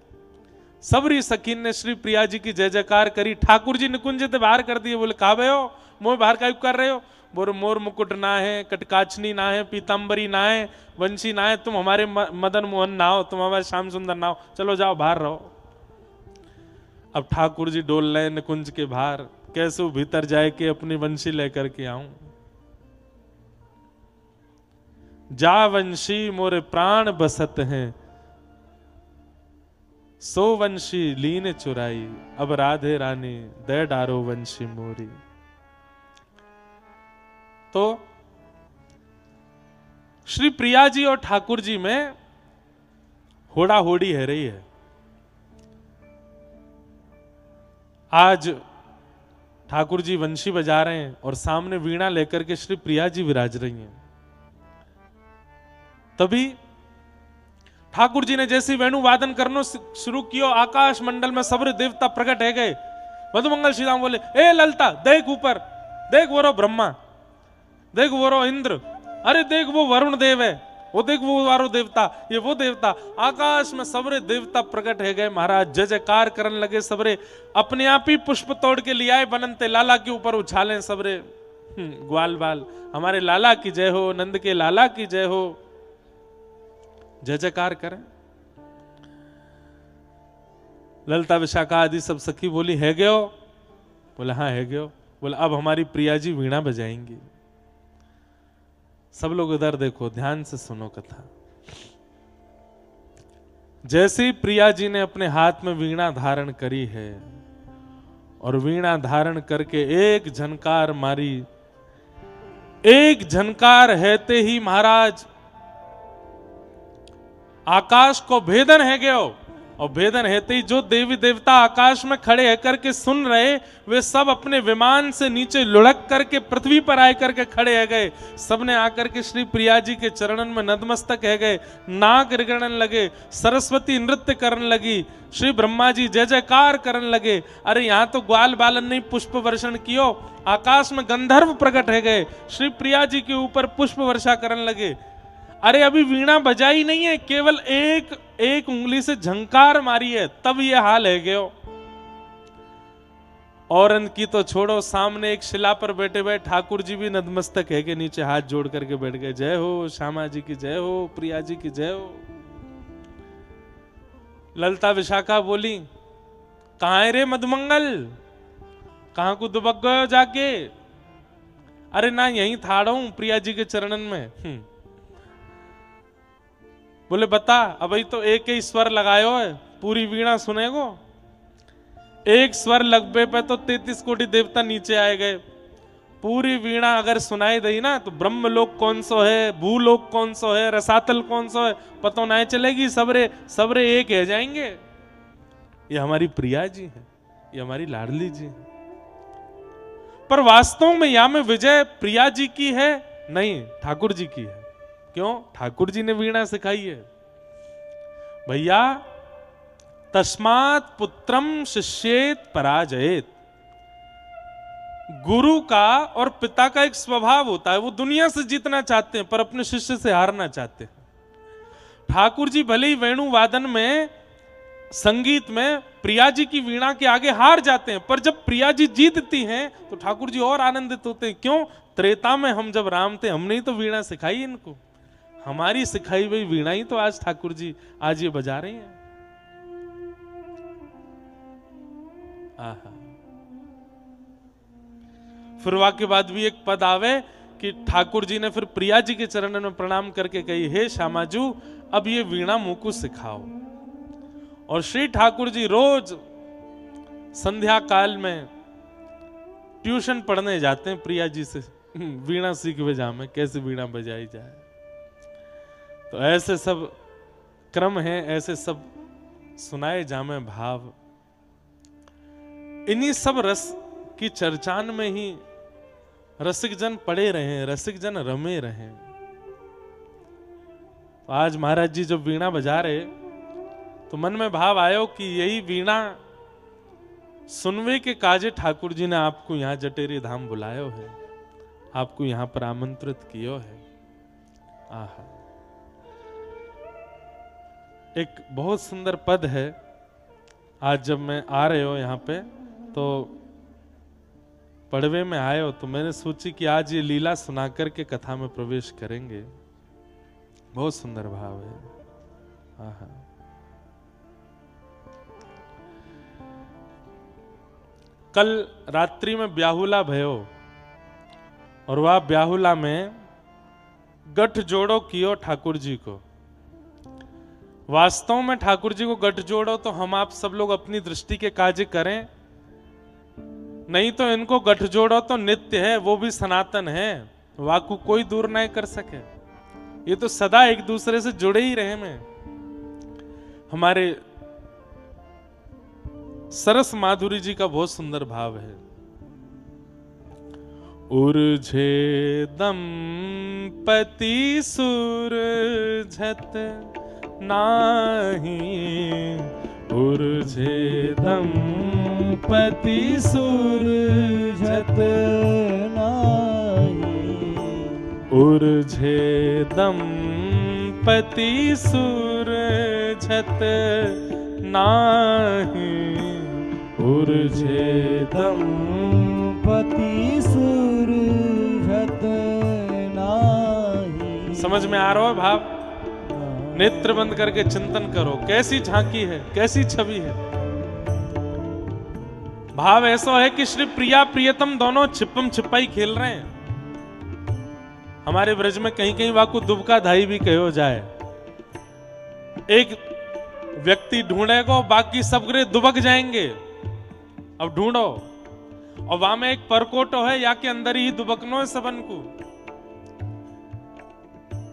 सबरी सखीन ने श्री प्रिया जी की जय जयकार करी। ठाकुर जी निकुंज से बाहर कर दिए। बोले कहा हो मोह बाहर का कर रहे हो? बोले मोर मुकुट ना है, कटकाचनी ना है, पीतांबरी ना है, वंशी ना है, तुम हमारे मदन मोहन ना हो, तुम हमारे श्याम सुंदर ना हो, चलो जाओ बाहर रहो। अब ठाकुर जी डोल रहे निकुंज के बाहर, कैसे भीतर जाए के अपनी वंशी लेकर के आऊं। जा वंशी मोरे प्राण बसत हैं, सो वंशी लीन चुराई, अब राधे रानी दे डारो वंशी मोरी। तो श्री प्रिया जी और ठाकुर जी में होड़ा होड़ी है रही है। आज ठाकुर जी वंशी बजा रहे हैं और सामने वीणा लेकर के श्री प्रिया जी विराज रही हैं। तभी ठाकुर जी ने जैसे वेणु वादन करना शुरू किया, आकाश मंडल में सबरे देवता प्रकट है गए। मधुमंगल श्री राम बोले ए ललिता देख ऊपर, देख वो रो ब्रह्मा, देख वो रो इंद्र, अरे देख वो वरुण देव है, वो देख वो वारो देवता, ये वो देवता। आकाश में सबरे देवता प्रकट है गए महाराज, जय जयकार करने लगे सबरे। अपने आप ही पुष्प तोड़ के ले आए बनंते लाला के ऊपर उछाले सबरे। ग्वाल बाल हमारे लाला की जय हो, नंद के लाला की जय हो, जय जयकार करें। ललिता विशाखा आदि सब सखी बोली है गयो? बोले हाँ है गयो। बोले अब हमारी प्रिया जी वीणा बजाएंगी। सब लोग इधर देखो, ध्यान से सुनो कथा। जैसे ही प्रिया जी ने अपने हाथ में वीणा धारण करी है और वीणा धारण करके एक झनकार मारी, एक झनकार हेते ही महाराज आकाश को भेदन है गयो। और भेदन हेते ही जो देवी देवता आकाश में खड़े है करके सुन रहे, वे सब अपने विमान से नीचे लुढ़क करके पृथ्वी पर आए करके खड़े है गए। सबने आकर के श्री प्रिया जी के चरणन में नतमस्तक है गए, नाक रिगड़न लगे, सरस्वती नृत्य करने लगी, श्री ब्रह्मा जी जय जयकार करने लगे। अरे यहाँ तो ग्वाल बालन ने पुष्प वर्षण कियो, आकाश में गंधर्व प्रकट है गए, श्री प्रिया जी के ऊपर पुष्प वर्षा करने लगे। अरे अभी वीणा बजाई नहीं है, केवल एक उंगली से झंकार मारी है, तब ये हाल है गयो। और की तो छोड़ो, सामने एक शिला पर बैठे बैठे ठाकुर जी भी नतमस्तक है के नीचे हाथ जोड़ करके बैठ गए। जय हो श्यामा जी की जय हो, प्रिया जी की जय हो। ललिता विशाखा बोली कहां रे मधुमंगल, कहां को दुबक गयो जाके? अरे ना यहीं थाड़ा हूं प्रिया जी के चरणन में। बोले बता, अभी तो एक ही स्वर लगायो है, पूरी वीणा सुनेगो? एक स्वर लगबे पे तो 33 कोटि देवता नीचे आए गए। पूरी वीणा अगर सुनाई दई ना तो ब्रह्मलोक कौन सो है, भूलोक कौन सो है, रसातल कौन सो है, पता नहीं चलेगी। सबरे एक है जाएंगे। ये हमारी प्रिया जी है, ये हमारी लाडली जी है। पर वास्तव में या में विजय प्रिया जी की है नहीं, ठाकुर जी की है। क्यों? ठाकुर जी ने वीणा सिखाई है भैया। तस्मात् पुत्रम शिष्येत पराजयेत। गुरु का और पिता का एक स्वभाव होता है, वो दुनिया से जीतना चाहते हैं पर अपने शिष्य से हारना चाहते हैं। ठाकुर जी भले ही वेणु वादन में, संगीत में प्रिया जी की वीणा के आगे हार जाते हैं, पर जब प्रिया जी जीतती हैं तो ठाकुर जी और आनंदित होते हैं। क्यों? त्रेता में हम जब राम थे, हमने ही तो वीणा सिखाई इनको, हमारी सिखाई हुई वीणा ही तो आज ठाकुर जी आज ये बजा रहे हैं। आहा। फिर वाक्य बाद भी एक पद आवे कि ठाकुर जी ने फिर प्रिया जी के चरणों में प्रणाम करके कही, हे श्यामाजू अब ये वीणा मुझको सिखाओ। और श्री ठाकुर जी रोज संध्या काल में ट्यूशन पढ़ने जाते हैं प्रिया जी से, वीणा सीख बजा में कैसे वीणा बजाई जाए। तो ऐसे सब क्रम हैं, ऐसे सब सुनाए जामे भाव। इन्हीं सब रस की चर्चान में ही रसिक जन पड़े रहे, रसिक जन रमे रहे। तो आज महाराज जी जब वीणा बजा रहे तो मन में भाव आयो कि यही वीणा सुनवे के काजे ठाकुर जी ने आपको यहाँ जटेरी धाम बुलायो है, आपको यहाँ पर आमंत्रित कियो है। आहा। एक बहुत सुंदर पद है। आज जब मैं आ रहे हो यहाँ पे तो पड़वे में आए हो तो मैंने सोची कि आज ये लीला सुना करके कथा में प्रवेश करेंगे। बहुत सुंदर भाव है। आहा। कल रात्रि में ब्याहुला भयो और वह ब्याहुला में गठ जोड़ो कियो ठाकुर जी को। वास्तव में ठाकुर जी को गठ जोड़ो तो हम आप सब लोग अपनी दृष्टि के कार्य करें, नहीं तो इनको गठ जोड़ो तो नित्य है, वो भी सनातन है, वाकु कोई दूर नहीं कर सके। ये तो सदा एक दूसरे से जुड़े ही रहे। में हमारे सरस माधुरी जी का बहुत सुंदर भाव है। उर्झे दंपति सुरझत नाही, उर्झे दंपति सुरझत नाही, उर्झे दंपति पति सूरझत नाही ऊर्जेदम पति सूरझत नाही। समझ में आ रहा है भाव? नेत्र बंद करके चिंतन करो, कैसी झांकी है, कैसी छवि है। भाव ऐसा है कि श्री प्रिया प्रियतम दोनों छिपम छिपाई खेल रहे हैं। हमारे ब्रज में कहीं कहीं वाकु दुबका धाई भी कहो जाए। एक व्यक्ति ढूंढेगा, बाकी सब गरे दुबक जाएंगे। अब ढूंढो, और वहां में एक परकोटो है, या के अंदर ही दुबकनो है सबन को।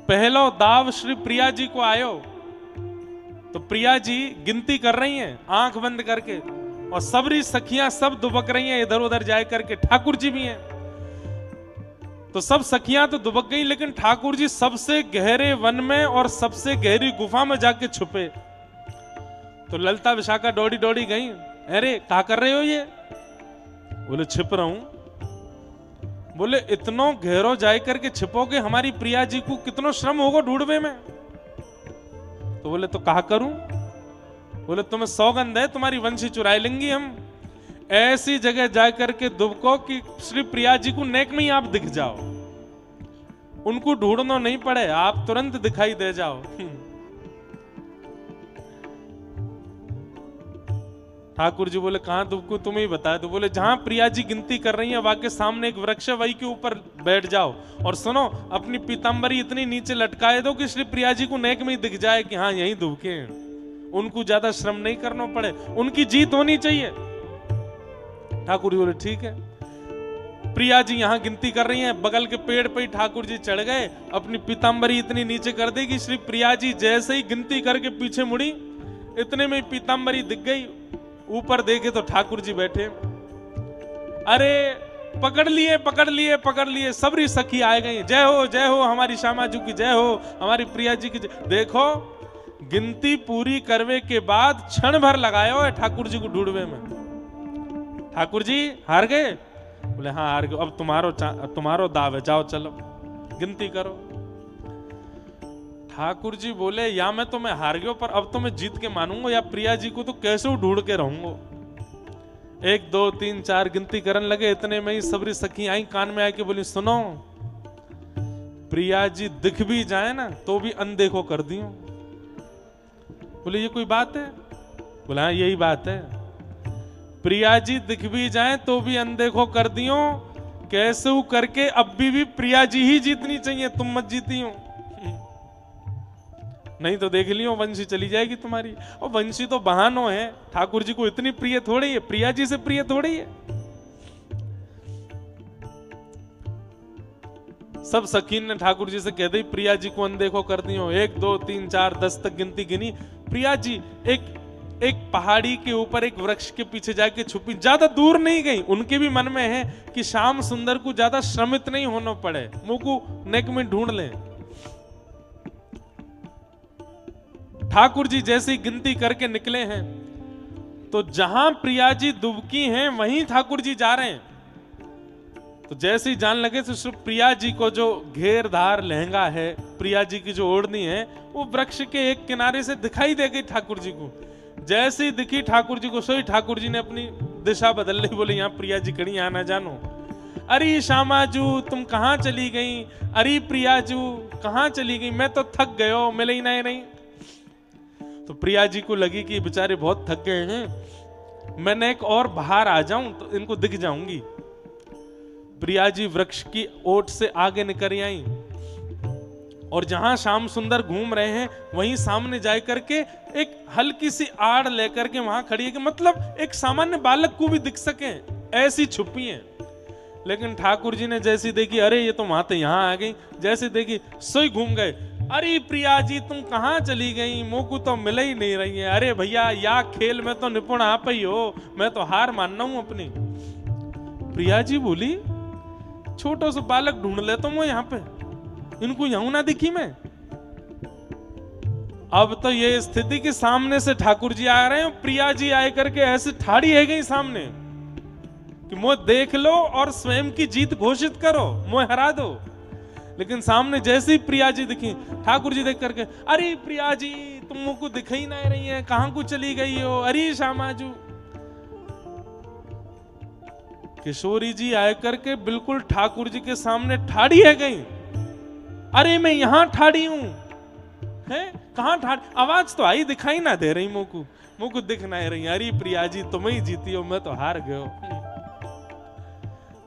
पहलो दाव श्री प्रिया जी को आयो, तो प्रिया जी गिनती कर रही हैं आंख बंद करके, और सबरी सखियां सब दुबक रही हैं इधर उधर जाए करके। ठाकुर जी भी हैं, तो सब सखियां तो दुबक गई, लेकिन ठाकुर जी सबसे गहरे वन में और सबसे गहरी गुफा में जाके छुपे। तो ललिता विशाखा दौड़ी दौड़ी गई, अरे क्या कर रहे हो ये? बोले छिप रहा हूं। बोले इतनो गहरो जाए करके छिपोगे, हमारी प्रिया जी को कितनो श्रम होगा ढूंढवे में। तो बोले तो कहा करूं? बोले तुम्हें सौगंध है, तुम्हारी वंशी चुराई लेंगी हम। ऐसी जगह जाकर के दुबको कि श्री प्रिया जी को नेक में ही आप दिख जाओ, उनको ढूंढना नहीं पड़े, आप तुरंत दिखाई दे जाओ। ठाकुर जी बोले कहां दुबको, तुम्हें ही बताया। तो बोले जहां प्रिया जी गिनती कर रही है, वहां के सामने एक वृक्ष है, वही के ऊपर बैठ जाओ, और सुनो अपनी पीतांबरी इतनी नीचे लटकाए दो कि श्री प्रिया जी को नेक में ही दिख जाए कि हाँ यही दुबके हैं। उनको ज्यादा श्रम नहीं करना पड़े, उनकी जीत होनी चाहिए। ठाकुर जी बोले ठीक है। प्रिया जी यहां गिनती कर रही हैं, बगल के पेड़ पे ही ठाकुर जी चढ़ गए, अपनी पीतांबरी इतनी नीचे कर दी कि श्री प्रिया जी जैसे ही गिनती करके पीछे मुड़ी, इतने में पीतांबरी दिख गई। ऊपर देखे तो ठाकुर जी बैठे। अरे पकड़ लिए पकड़ लिए पकड़ लिए, सबरी सखी आ गई। जय हो हमारी श्यामा जी की जय हो, हमारी प्रिया जी की जय। देखो गिनती पूरी करवे के बाद क्षण भर लगाया है ठाकुर जी को ढूंढवे में। ठाकुर जी हार गए? बोले हाँ हार गए, अब तुम्हारो दाव है, जाओ चलो गिनती करो। ठाकुर जी बोले या मैं तो मैं हार गयो, पर अब तो मैं जीत के मानूंगा, या प्रिया जी को तो कैसे ढूंढ के रहूंगा। 1 2 3 4 गिनती करने लगे। इतने में ही सबरी सखी आई, कान में आके बोली सुनो, प्रिया जी दिख भी जाए ना तो भी अनदेखो कर दियो। बोले ये कोई बात है? बोला हाँ यही बात है। प्रिया जी दिख भी जाए तो भी अनदेखो कर दियो, कैसे करके अब भी प्रिया जी ही जीतनी चाहिए, तुम मत जीती हो। नहीं तो देख लियो वंशी चली जाएगी तुम्हारी। और वंशी तो बहानो है, ठाकुर जी को इतनी प्रिय थोड़ी है, प्रिया जी से प्रिय थोड़ी है। सब सखीन ने ठाकुर जी से कह दी प्रिया जी को अनदेखो कर दियो। 1 2 3 4 10 तक गिनती गिनी। प्रिया जी एक पहाड़ी के ऊपर एक वृक्ष के पीछे जाके छुपी, ज्यादा दूर नहीं गई। उनके भी मन में है कि श्याम सुंदर को ज्यादा श्रमित नहीं होना पड़े, मुंह को नेक में ढूंढ लें। ठाकुर जी जैसे ही गिनती करके निकले हैं, तो जहां प्रिया जी दुबकी हैं वहीं ठाकुर जी जा रहे हैं। तो जैसे ही जान लगे तो प्रिया जी को जो घेरदार लहंगा है, प्रिया जी की जो ओढ़नी है, वो वृक्ष के एक किनारे से दिखाई दे गई ठाकुर जी को। जैसे ही दिखी ठाकुर जी को, सोई ठाकुर जी ने अपनी दिशा बदल ली। बोले यहाँ प्रिया जी खड़ी, यहाँ ना जानो। अरे श्यामा जू तुम कहाँ चली गई? अरे प्रिया जू कहाँ चली गई? मैं तो थक गयो, मिले ही नहीं। तो प्रिया जी को लगी कि बेचारे बहुत थक गए हैं, मैंने एक और बाहर आ जाऊं तो इनको दिख जाऊंगी। प्रिया जी वृक्ष की ओट से आगे निकल आई, और जहां श्याम सुंदर घूम रहे हैं वहीं सामने जाए करके एक हल्की सी आड़ लेकर के वहां खड़ी है, कि मतलब एक सामान्य बालक को भी दिख सके, ऐसी छुपी है। लेकिन ठाकुर जी ने जैसी देखी, अरे ये तो वहां तो यहां आ गई, जैसे देखी सोई घूम गए। अरे प्रिया जी तुम कहां चली गई? मुंह को तो मिल ही नहीं रही है। अरे भैया या खेल में तो निपुण आप ही हो, मैं तो हार मानना हूं अपनी। प्रिया जी बोली छोटो सा बालक ढूंढ लेता हूं यहाँ पे, इनको यहां ना दिखी मैं। अब तो ये स्थिति के सामने से ठाकुर जी आ रहे हैं, प्रिया जी आए करके ऐसे ठाड़ी है गई सामने कि मुझे देख लो और स्वयं की जीत घोषित करो, मुझे हरा दो। लेकिन सामने जैसे ही प्रिया जी दिखी, ठाकुर जी देख करके, अरे प्रिया जी तुम को दिखाई नहीं रही है, कहां को चली गई हो, अरे श्यामाजू। किशोरी जी आए करके बिल्कुल ठाकुर जी के सामने ठाड़ी है गई। अरे मैं यहां ठाड़ी हूं, है कहां ठाड़ी, आवाज तो आई दिखाई ना दे रही मुझको दिख नहीं रही। अरे प्रिया जी तुम ही जीती हो, मैं तो हार गयो।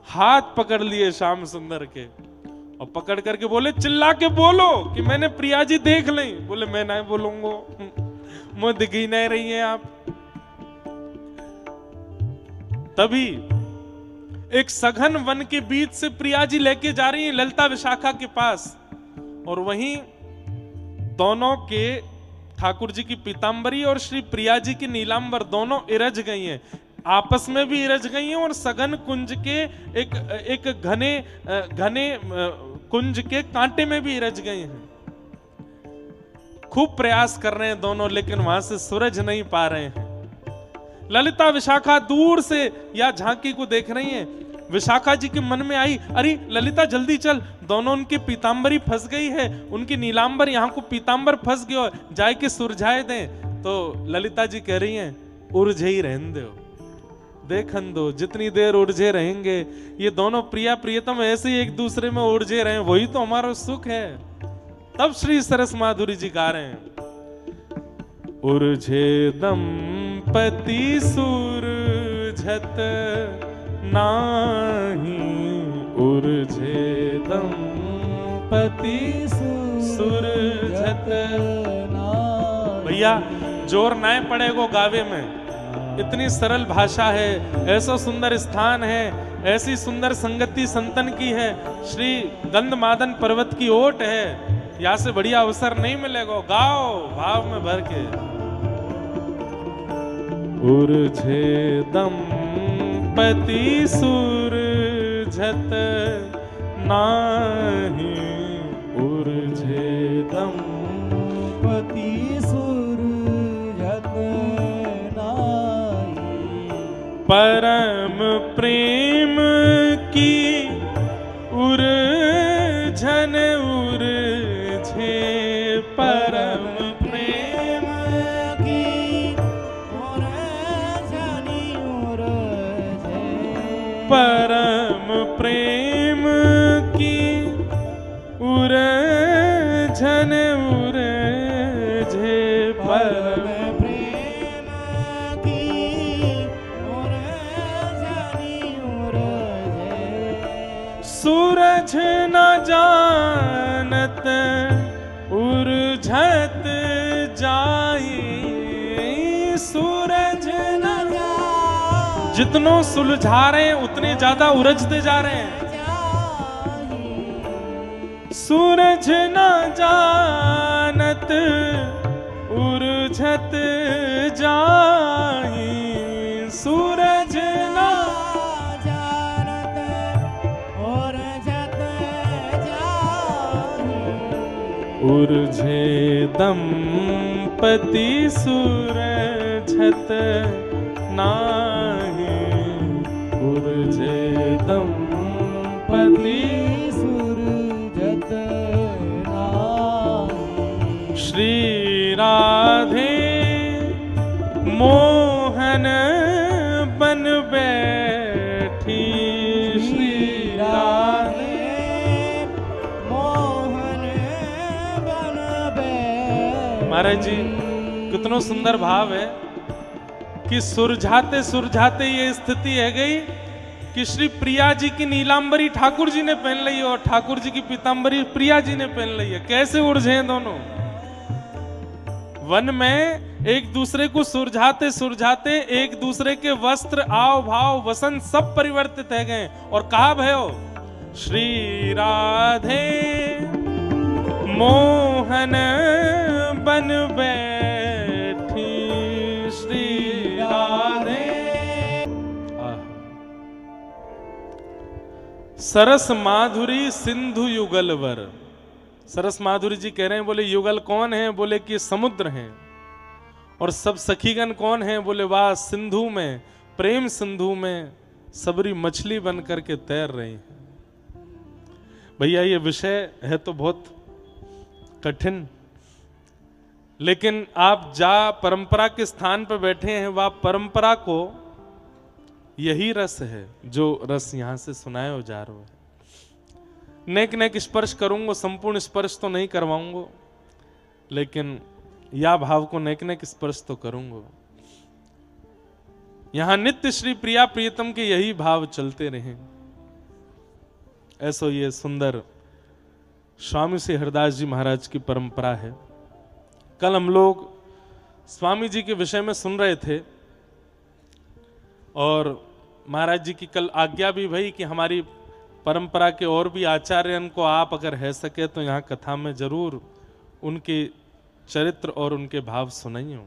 हाथ पकड़ लिए श्याम सुंदर के और पकड़ करके बोले, चिल्ला के बोलो कि मैंने प्रिया जी देख ली। बोले मैं नहीं बोलूंगा, मुझे दिख ही नहीं रही है आप। तभी एक सघन वन के बीच से प्रिया जी लेके जा रही है ललिता विशाखा के पास, और वहीं दोनों के ठाकुर जी की पीतांबरी और श्री प्रिया जी की नीलांबर दोनों इरज गई हैं, आपस में भी इरज गई हैं, और सघन कुंज के एक घने कुंज के कांटे में भी इरज गई हैं। खूब प्रयास कर रहे हैं दोनों, लेकिन वहां से सूरज नहीं पा रहे हैं। ललिता विशाखा दूर से या झांकी को देख रही हैं। विशाखा जी के मन में आई, अरे ललिता जल्दी चल, दोनों उनकी पीतांबरी फंस गई है, उनकी नीलांबर यहाँ को पीतांबर फंस गयो, जाए के सुरझाए दें। तो ललिता जी कह रही हैं, उलझे ही रहने दो, देखन दो, जितनी देर उलझे रहेंगे ये दोनों प्रिया प्रियतम ऐसे ही एक दूसरे में उलझे रहे, वही तो हमारा सुख है। तब श्री सरस माधुरी जी गा रहे हैं, उलझे दंपति सुरझत नाही, उलझे दंपति सुरझत नाही। भैया जोर ना पड़ेगो गावे में, इतनी सरल भाषा है, ऐसा सुंदर स्थान है, ऐसी सुंदर संगति संतन की है, श्री गंधमादन पर्वत की ओट है, यहाँ से बढ़िया अवसर नहीं मिलेगा। गाओ भाव में भर के। उलझे दंपति सुरझत नाही, उलझे दंपति सुरझत नाही, परम प्रेम की उलझन उलझे, परम प्रेम की उलझन उलझे, परम प्रेम की उलझन उलझे, परम प्रेम की उलझन उलझे, सूरज न जानत उलझत जाई, सूरज न जाई, जितनों सुलझा रहे हैं उतने ज्यादा उलझते जा रहे हैं। सूरज न जानत उलझत जाई, सूरज न जानत उलझत जाई, उलझे दंपति सुरझत नाही, उलझे दंपति सुरझत नाही, श्री राधे मोहन बन बैठी, श्री राधे मोहन बन बैठी। महाराज जी कितना सुंदर भाव है कि सुरझाते सुरझाते ये स्थिति है गई कि श्री प्रिया जी की नीलांबरी ठाकुर जी ने पहन ली और ठाकुर जी की पीतांबरी प्रिया जी ने पहन ली है। कैसे उलझे हैं दोनों। वन में एक दूसरे को सुरझाते सुरझाते एक दूसरे के वस्त्र, आव भाव, वसन सब परिवर्तित है गए। और कहा भयो, श्री राधे मोहन बन बैठी, श्री राधे। सरस माधुरी सिंधु युगलवर। सरस माधुरी जी कह रहे हैं, बोले युगल कौन है? बोले कि समुद्र हैं। और सब सखीगण कौन है? बोले वाह सिंधु में, प्रेम सिंधु में सबरी मछली बन करके तैर रही हैं। भैया ये विषय है तो बहुत कठिन, लेकिन आप जा परंपरा के स्थान पर बैठे हैं, वह परंपरा को यही रस है जो रस यहां से सुनाया जा रहा है। नेक नेक स्पर्श करूंगा, संपूर्ण स्पर्श तो नहीं करवाऊंगा, लेकिन या भाव को नेक नेक स्पर्श तो करूंगा। यहां नित्य श्री प्रिया प्रियतम के यही भाव चलते रहे। ऐसो ये सुंदर स्वामी श्री हरिदास जी महाराज की परंपरा है। कल हम लोग स्वामी जी के विषय में सुन रहे थे और महाराज जी की कल आज्ञा भी भई कि हमारी परंपरा के और भी आचार्यन को आप अगर है सके तो यहाँ कथा में जरूर उनके चरित्र और उनके भाव सुनाइए।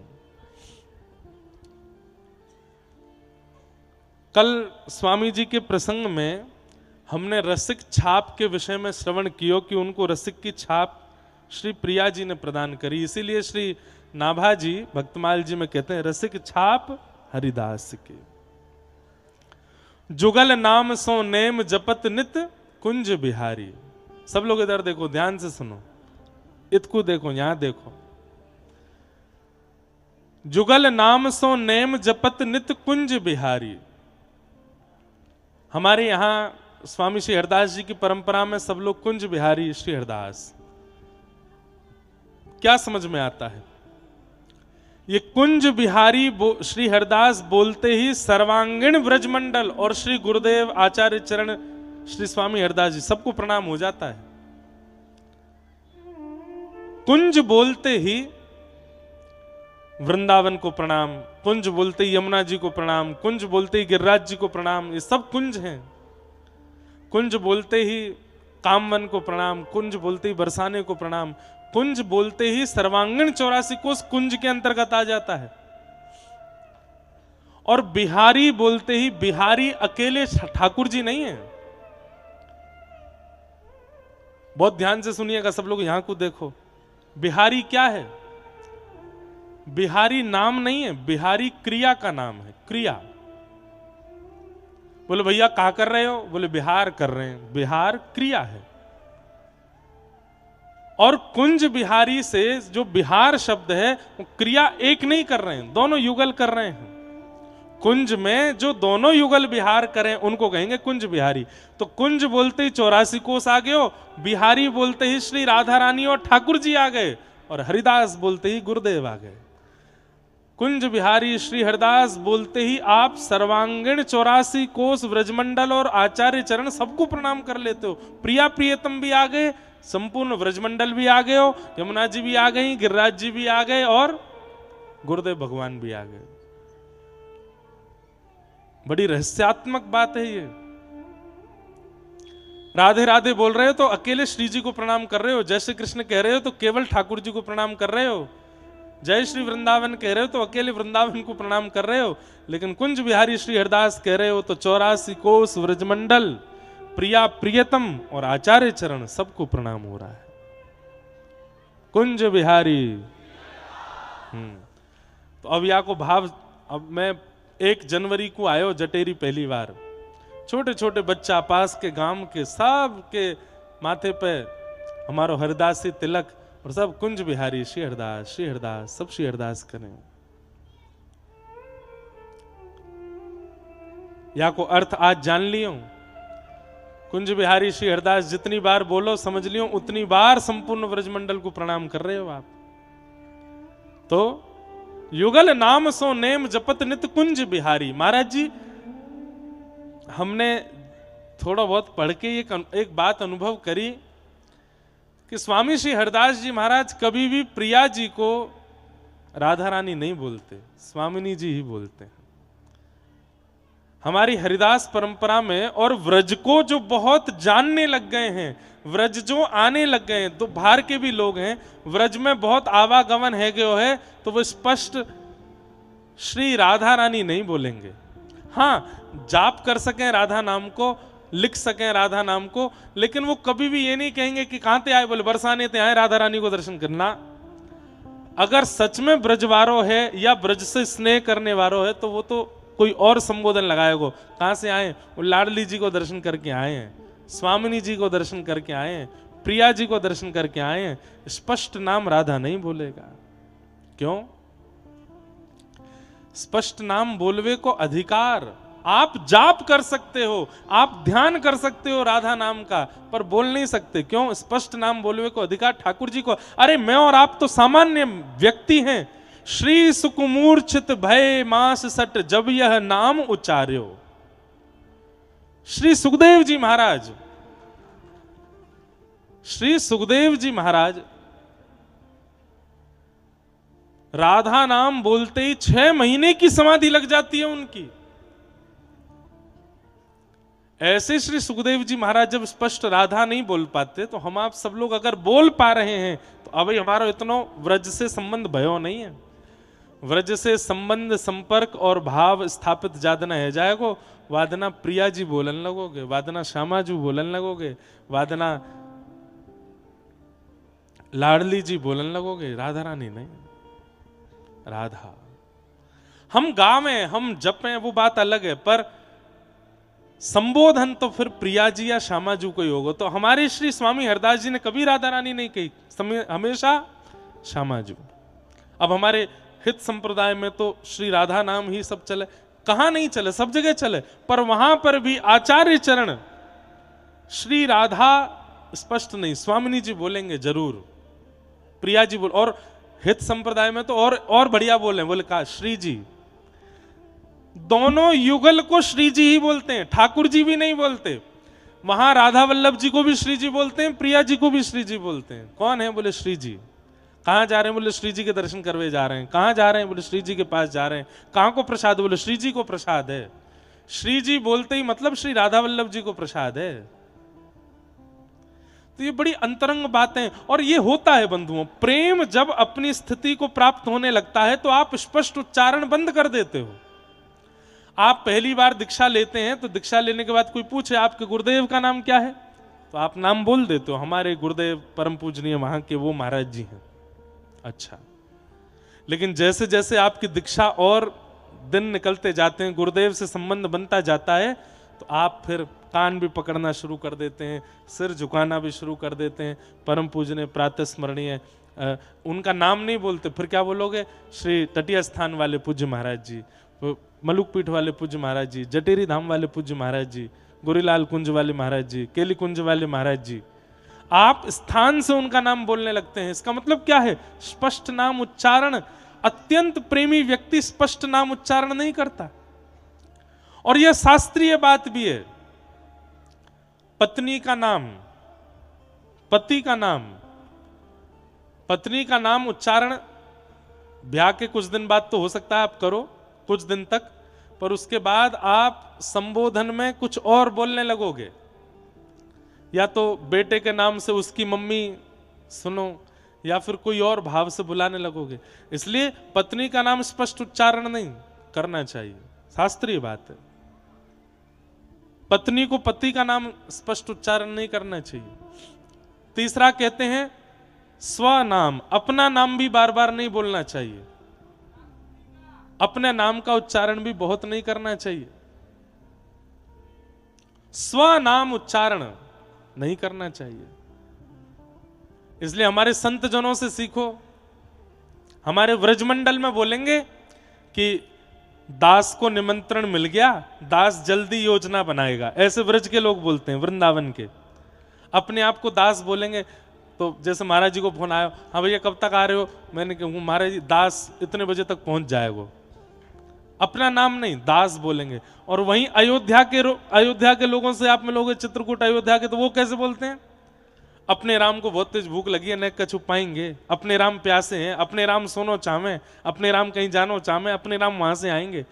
कल स्वामी जी के प्रसंग में हमने रसिक छाप के विषय में श्रवण किया कि उनको रसिक की छाप श्री प्रिया जी ने प्रदान करी। इसीलिए श्री नाभा जी भक्तमाल जी में कहते हैं रसिक छाप हरिदास की। जुगल नाम सो नेम जपत नित कुंज बिहारी। सब लोग इधर देखो, ध्यान से सुनो, इतकू देखो, यहां देखो। जुगल नाम सो नेम जपत नित कुंज बिहारी। हमारे यहां स्वामी श्री हरिदास जी की परंपरा में सब लोग कुंज बिहारी श्री हरिदास। क्या समझ में आता है? ये कुंज बिहारी श्री हरिदास बोलते ही सर्वांगीण ब्रजमंडल और श्री गुरुदेव आचार्य चरण श्री स्वामी हरिदास जी सबको प्रणाम हो जाता है। कुंज बोलते ही वृंदावन को प्रणाम, कुंज बोलते ही यमुना जी को प्रणाम, कुंज बोलते ही गिरिराज जी को प्रणाम। ये सब कुंज हैं। कुंज बोलते ही कामवन को प्रणाम, कुंज बोलते ही बरसाने को प्रणाम, कुंज बोलते ही सर्वांगीण 84 कोस कुंज के अंतर्गत आ जाता है। और बिहारी बोलते ही बिहारी अकेले ठाकुर जी नहीं है। बहुत ध्यान से सुनिएगा सब लोग, यहां को देखो। बिहारी क्या है? बिहारी नाम नहीं है, बिहारी क्रिया का नाम है। क्रिया। बोले भैया क्या कर रहे हो? बोले बिहार कर रहे हैं। बिहार क्रिया है। और कुंज बिहारी से जो बिहार शब्द है वो क्रिया एक नहीं कर रहे हैं, दोनों युगल कर रहे हैं। कुंज में जो दोनों युगल बिहार करें उनको कहेंगे कुंज बिहारी। तो कुंज बोलते ही 84 कोस आ गए हो, बिहारी बोलते ही श्री राधा रानी और ठाकुर जी आ गए, और हरिदास बोलते ही गुरुदेव आ गए। कुंज बिहारी श्री हरिदास बोलते ही आप सर्वांगीण 84 कोस व्रजमंडल और आचार्य चरण सबको प्रणाम कर लेते हो। प्रिया प्रियतम भी आ गए, संपूर्ण व्रजमंडल भी आ गए हो, यमुना जी भी आ गई, गिरिराज जी भी आ गए और गुरुदेव भगवान भी आ गए। बड़ी रहस्यात्मक बात है ये। राधे राधे बोल रहे हो तो अकेले श्री जी को प्रणाम कर रहे हो, जय श्री कृष्ण कह रहे हो तो केवल ठाकुर जी को प्रणाम कर रहे हो, जय श्री वृंदावन कह रहे हो तो अकेले वृंदावन को प्रणाम कर रहे हो। लेकिन कुंज बिहारी श्री हरिदास कह रहे हो तो 84 कोस व्रजमंडल, प्रिया प्रियतम और आचार्य चरण सबको प्रणाम हो रहा है। कुंज बिहारी। तो अब या को भाव, अब मैं 1 जनवरी को आयो जटेरी पहली बार, छोटे छोटे बच्चा पास के गांव के सब के माथे पे हमारो हरिदासी तिलक और सब कुंज बिहारी श्री हरिदास सब श्री हरिदास करें। या को अर्थ आज जान लियो। कुंज बिहारी श्री हरिदास जितनी बार बोलो समझ लियो उतनी बार संपूर्ण व्रजमंडल को प्रणाम कर रहे हो आप। तो युगल नाम सो नेम जपत नित कुंज बिहारी। महाराज जी हमने थोड़ा बहुत पढ़ के एक बात अनुभव करी कि स्वामी श्री हरिदास जी महाराज कभी भी प्रिया जी को राधा रानी नहीं बोलते, स्वामिनी जी ही बोलते हैं। हमारी हरिदास परंपरा में और व्रज को जो बहुत जानने लग गए हैं, व्रज जो आने लग गए हैं, तो बाहर के भी लोग हैं, व्रज में बहुत आवागमन है गयो है, तो वो स्पष्ट श्री राधा रानी नहीं बोलेंगे। हाँ, जाप कर सकें राधा नाम को, लिख सकें राधा नाम को, लेकिन वो कभी भी ये नहीं कहेंगे कि कहां ते आए, बोले बरसाने ते आए राधा रानी को दर्शन करना। अगर सच में ब्रजवारो है या ब्रज से स्नेह करने वालों है तो वो तो कोई और संबोधन लगाएगो। कहां से आए? वो लाडली जी को दर्शन करके आए हैं, स्वामिनी जी को दर्शन करके आए हैं, प्रिया जी को दर्शन करके आए हैं, स्पष्ट नाम राधा नहीं बोलेगा। क्यों? स्पष्ट नाम बोलवे को अधिकार, आप जाप कर सकते हो, आप ध्यान कर सकते हो राधा नाम का, पर बोल नहीं सकते। क्यों? स्पष्ट नाम बोलवे को अधिकार ठाकुर जी को। अरे मैं और आप तो सामान्य व्यक्ति हैं। श्री सुकुमूर्छित भय मास सट जब यह नाम उच्चार्यो। श्री सुखदेव जी महाराज, श्री सुखदेव जी महाराज राधा नाम बोलते ही 6 महीने की समाधि लग जाती है उनकी। ऐसे श्री सुखदेव जी महाराज जब स्पष्ट राधा नहीं बोल पाते, तो हम आप सब लोग अगर बोल पा रहे हैं तो अभी हमारा इतना व्रज से संबंध भयो नहीं है। व्रज से संबंध, संपर्क और भाव स्थापित जादना है जाएगो। वादना प्रिया जी बोलन लगोगे, वादना श्यामा जी बोलन लगोगे, वादना लाडली जी बोलन लगोगे, राधा रानी नहीं। राधा हम गावें, हम जपें, वो बात अलग है, पर संबोधन तो फिर प्रिया जी या श्यामा जी को ही होगा। तो हमारे श्री स्वामी हरदास जी ने कभी राधा रानी नहीं कही, हमेशा श्यामा जी। अब हमारे हित संप्रदाय में तो श्री राधा नाम ही सब चले, कहां नहीं चले, सब जगह चले, पर वहां पर भी आचार्य चरण श्री राधा स्पष्ट नहीं, स्वामिनी जी बोलेंगे जरूर, प्रिया जी बोल, और हित संप्रदाय में तो और बढ़िया बोले, बोले कहा श्री जी। दोनों युगल को श्री जी ही बोलते हैं, ठाकुर जी भी नहीं बोलते। वहां राधा वल्लभ जी को भी श्री जी बोलते हैं, प्रिया जी को भी श्री जी बोलते हैं। कौन है? बोले श्री जी। कहां जा रहे हैं? बोले श्री जी के दर्शन करवे जा रहे हैं। कहां जा रहे हैं? बोले श्री जी के पास जा रहे हैं। कहां को प्रसाद? बोले श्री जी को प्रसाद है। श्री जी बोलते ही मतलब श्री राधा वल्लभ जी को प्रसाद है। तो ये बड़ी अंतरंग बातें, और ये होता है बंधुओं, प्रेम जब अपनी स्थिति को प्राप्त होने लगता है तो आप स्पष्ट उच्चारण बंद कर देते हो। आप पहली बार दीक्षा लेते हैं तो दीक्षा लेने के बाद कोई पूछे आपके गुरुदेव का नाम क्या है, तो आप नाम बोल देते हो, हमारे गुरुदेव परम पूजनीय वहां के वो महाराज जी हैं। अच्छा, लेकिन जैसे जैसे आपकी दीक्षा और दिन निकलते जाते हैं, गुरुदेव से संबंध बनता जाता है, तो आप फिर कान भी पकड़ना शुरू कर देते हैं, सिर झुकाना भी शुरू कर देते हैं। परम पूजनीय प्रातः स्मरणीय उनका नाम नहीं बोलते, फिर क्या बोलोगे? श्री तटीय स्थान वाले पूज्य महाराज जी, मलुक पीठ वाले पूज्य महाराज जी, जटेरी धाम वाले पूज्य महाराज जी, गोरीलाल कुंज वाले महाराज जी, केली कुंज वाले महाराज जी। आप स्थान से उनका नाम बोलने लगते हैं। इसका मतलब क्या है? स्पष्ट नाम उच्चारण। अत्यंत प्रेमी व्यक्ति स्पष्ट नाम उच्चारण नहीं करता, और यह शास्त्रीय बात भी है। पत्नी का नाम, पति का नाम, पत्नी का नाम उच्चारण ब्याह के कुछ दिन बाद तो हो सकता है आप करो, कुछ दिन तक, पर उसके बाद आप संबोधन में कुछ और बोलने लगोगे। या तो बेटे के नाम से उसकी मम्मी सुनो, या फिर कोई और भाव से बुलाने लगोगे। इसलिए पत्नी का नाम स्पष्ट उच्चारण नहीं करना चाहिए, शास्त्रीय बात है। पत्नी को पति का नाम स्पष्ट उच्चारण नहीं करना चाहिए। तीसरा कहते हैं स्वनाम, अपना नाम भी बार बार नहीं बोलना चाहिए। अपने नाम का उच्चारण भी बहुत नहीं करना चाहिए। स्वनाम उच्चारण नहीं करना चाहिए। इसलिए हमारे संत जनों से सीखो। हमारे व्रजमंडल में बोलेंगे कि दास को निमंत्रण मिल गया, दास जल्दी योजना बनाएगा, ऐसे व्रज के लोग बोलते हैं, वृंदावन के। अपने आप को दास बोलेंगे। तो जैसे महाराज जी को फोन आया, हाँ भैया कब तक आ रहे हो? मैंने कहा महाराज जी दास इतने बजे तक पहुंच जाएगा। अपना नाम नहीं, दास बोलेंगे। और वहीं अयोध्या के लोगों से आप मिलोगे, चित्रकूट अयोध्या के, तो वो कैसे बोलते हैं? अपने राम को बहुत तेज भूख लगी है, नेक कछु पाएंगे, अपने राम प्यासे हैं, अपने राम सोनो चामे, अपने राम कहीं जानो चामे, अपने राम वहां से आएंगे।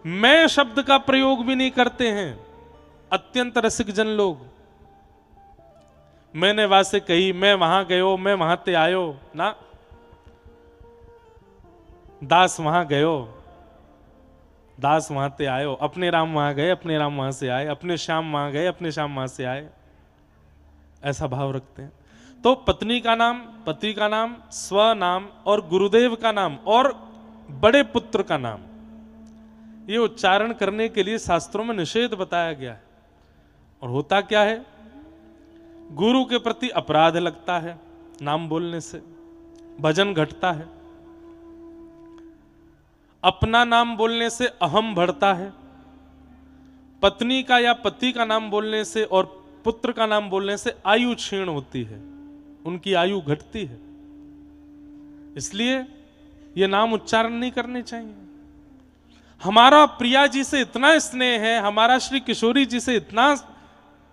मैं शब्द का प्रयोग भी नहीं करते हैं अत्यंत रसिक जन लोग। मैंने वासे कही, मैं वहां गयो, मैं वहां ते आयो ना, दास वहां गयो, दास वहां ते आयो। अपने राम वहां गए, अपने राम वहां से आए, अपने श्याम वहां गए, अपने श्याम वहां से आए, ऐसा भाव रखते हैं। तो पत्नी का नाम, पति का नाम, स्वनाम और गुरुदेव का नाम और बड़े पुत्र का नाम, ये उच्चारण करने के लिए शास्त्रों में निषेध बताया गया है। और होता क्या है? गुरु के प्रति अपराध लगता है नाम बोलने से, भजन घटता है। अपना नाम बोलने से अहम बढ़ता है। पत्नी का या पति का नाम बोलने से और पुत्र का नाम बोलने से आयु क्षीण होती है, उनकी आयु घटती है। इसलिए ये नाम उच्चारण नहीं करने चाहिए। हमारा प्रिया जी से इतना स्नेह है, हमारा श्री किशोरी जी से इतना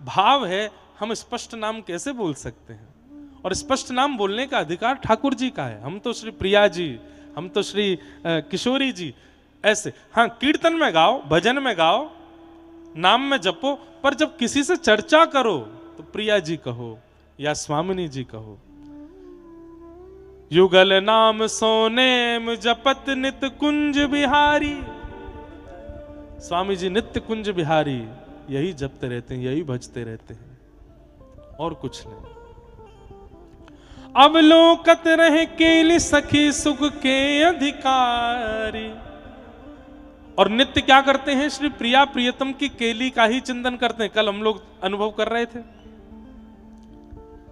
भाव है, हम स्पष्ट नाम कैसे बोल सकते हैं? और स्पष्ट नाम बोलने का अधिकार ठाकुर जी का है। हम तो श्री प्रिया जी, हम तो श्री किशोरी जी ऐसे, हाँ कीर्तन में गाओ, भजन में गाओ, नाम में जपो, पर जब किसी से चर्चा करो तो प्रिया जी कहो या स्वामिनी जी कहो। युगल नाम सोनेम जपत नित कुंज बिहारी। स्वामी जी नित्य कुंज बिहारी यही जपते रहते हैं, यही भजते रहते हैं, और कुछ नहीं। अवलोकत रहे केली सखी सुख के अधिकारी। और नित्य क्या करते हैं? श्री प्रिया प्रियतम की केली का ही चिंतन करते हैं। कल हम लोग अनुभव कर रहे थे,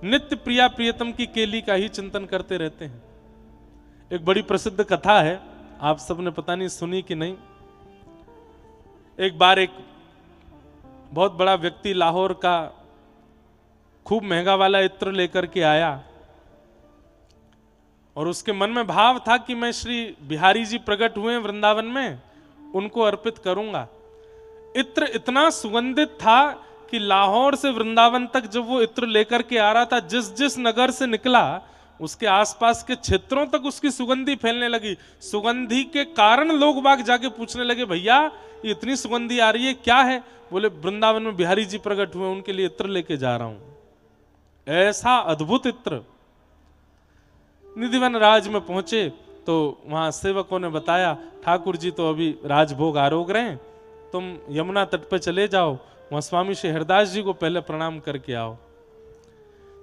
नित्य प्रिया प्रियतम की केली का ही चिंतन करते रहते हैं। एक बड़ी प्रसिद्ध कथा है, आप सबने पता नहीं सुनी कि नहीं। एक बार एक बहुत बड़ा व्यक्ति लाहौर का खूब महंगा वाला इत्र लेकर के आया और उसके मन में भाव था कि मैं श्री बिहारी जी प्रकट हुए वृंदावन में, उनको अर्पित करूंगा। इत्र इतना सुगंधित था कि लाहौर से वृंदावन तक जब वो इत्र लेकर के आ रहा था, जिस जिस नगर से निकला उसके आसपास के क्षेत्रों तक उसकी सुगंधी फैलने लगी। सुगंधी के कारण लोग बाग जाके पूछने लगे, भैया ये इतनी सुगंधी आ रही है, क्या है? बोले वृंदावन में बिहारी जी प्रकट हुए, उनके लिए इत्र लेके जा रहा हूं। ऐसा अद्भुत इत्र। निधिवन राज में पहुंचे तो वहां सेवकों ने बताया, ठाकुर जी तो अभी राजभोग आरोग रहे हैं, तुम यमुना तट पर चले जाओ, वहां स्वामी श्री हरदास जी को पहले प्रणाम करके आओ।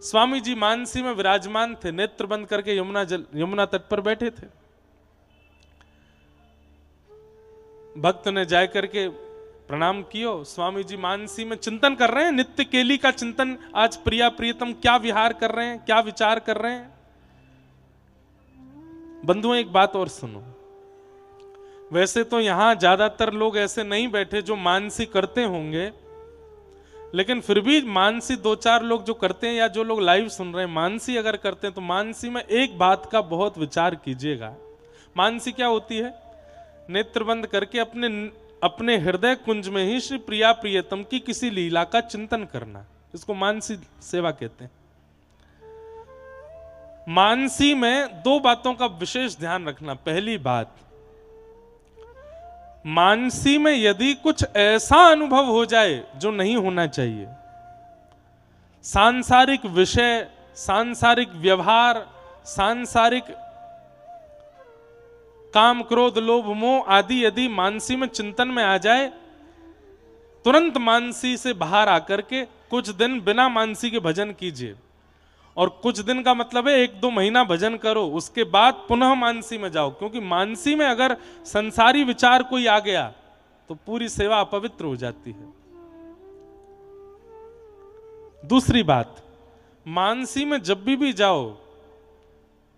स्वामी जी मानसी में विराजमान थे, नेत्र बंद करके यमुना तट पर बैठे थे। भक्त ने जाय करके प्रणाम कियो। स्वामी जी मानसी में चिंतन कर रहे हैं, नित्य केली का चिंतन। आज प्रिया प्रियतम क्या विहार कर रहे हैं, क्या विचार कर रहे हैं। बंधुओं एक बात और सुनो, वैसे तो यहां ज्यादातर लोग ऐसे नहीं बैठे जो मानसी करते होंगे, लेकिन फिर भी मानसी दो चार लोग जो करते हैं या जो लोग लाइव सुन रहे हैं, मानसी अगर करते हैं तो मानसी में एक बात का बहुत विचार कीजिएगा। मानसी क्या होती है? नेत्र बंद करके अपने हृदय कुंज में ही श्री प्रिया प्रियतम की किसी लीला का चिंतन करना, इसको मानसी सेवा कहते हैं। मानसी में दो बातों का विशेष ध्यान रखना। पहली बात, मानसी में यदि कुछ ऐसा अनुभव हो जाए जो नहीं होना चाहिए, सांसारिक विषय, सांसारिक व्यवहार, सांसारिक काम क्रोध लोभ मोह आदि यदि मानसी में चिंतन में आ जाए, तुरंत मानसी से बाहर आकर के कुछ दिन बिना मानसी के भजन कीजिए। और कुछ दिन का मतलब है 1-2 महीना भजन करो, उसके बाद पुनः मानसी में जाओ, क्योंकि मानसी में अगर संसारी विचार कोई आ गया तो पूरी सेवा अपवित्र हो जाती है। दूसरी बात, मानसी में जब भी जाओ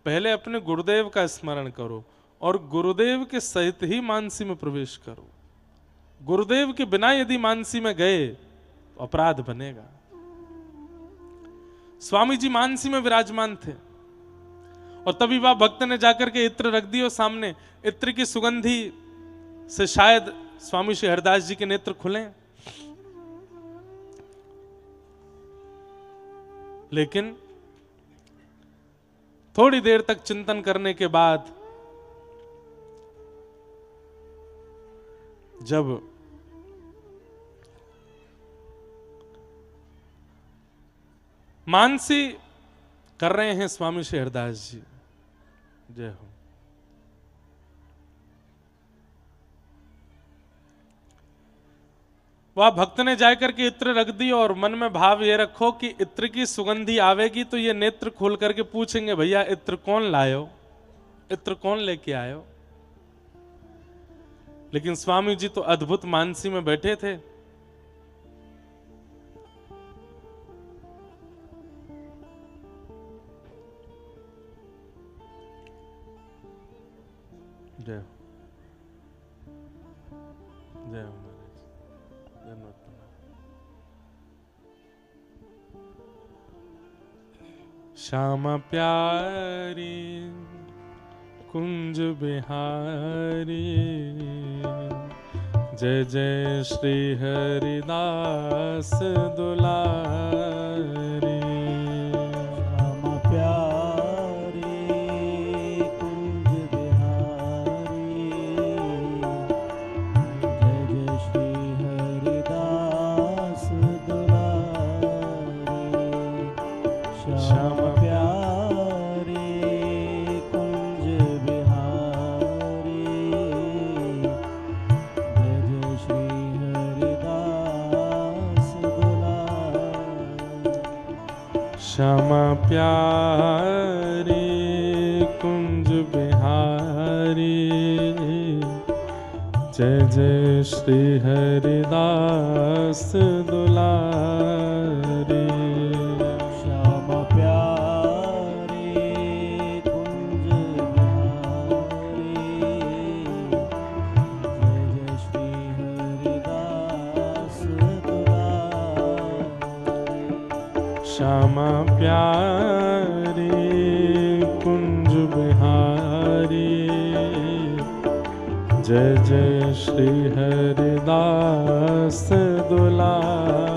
पहले अपने गुरुदेव का स्मरण करो और गुरुदेव के सहित ही मानसी में प्रवेश करो। गुरुदेव के बिना यदि मानसी में गए तो अपराध बनेगा। स्वामी जी मानसी में विराजमान थे और तभी वह भक्त ने जाकर के इत्र रख दिया सामने। इत्र की सुगंधी से शायद स्वामी श्री हरदास जी के नेत्र खुले, लेकिन थोड़ी देर तक चिंतन करने के बाद जब मानसी कर रहे हैं स्वामी श्री हरदास जी, जय हो, वह भक्त ने जाकर के इत्र रख दी और मन में भाव ये रखो कि इत्र की सुगंधी आवेगी तो ये नेत्र खोल करके पूछेंगे, भैया इत्र कौन लायो, इत्र कौन लेके आयो। लेकिन स्वामी जी तो अद्भुत मानसी में बैठे थे। जय हो। जय हो महाराज। धन्यवाद। श्यामा प्यारी कुंज बिहारी, जय जय श्री हरिदास दुलारी। श्याम प्यारी कुंज बिहारी, जय जय श्री हरिदास दुलारी। श्याम प्यारी कुंज बिहारी, जय जय श्री हरिदास दुलारी। श्यामा प्यारी कुंज बिहारी, जय जय श्री हरिदास दुलारी। श्याम प्यारी कुंज बिहारी, जय जय श्री हरिदास दुलारी। श्यामा प्यारी कुंज बिहारी, जय जय श्री हरिदास दुलारी।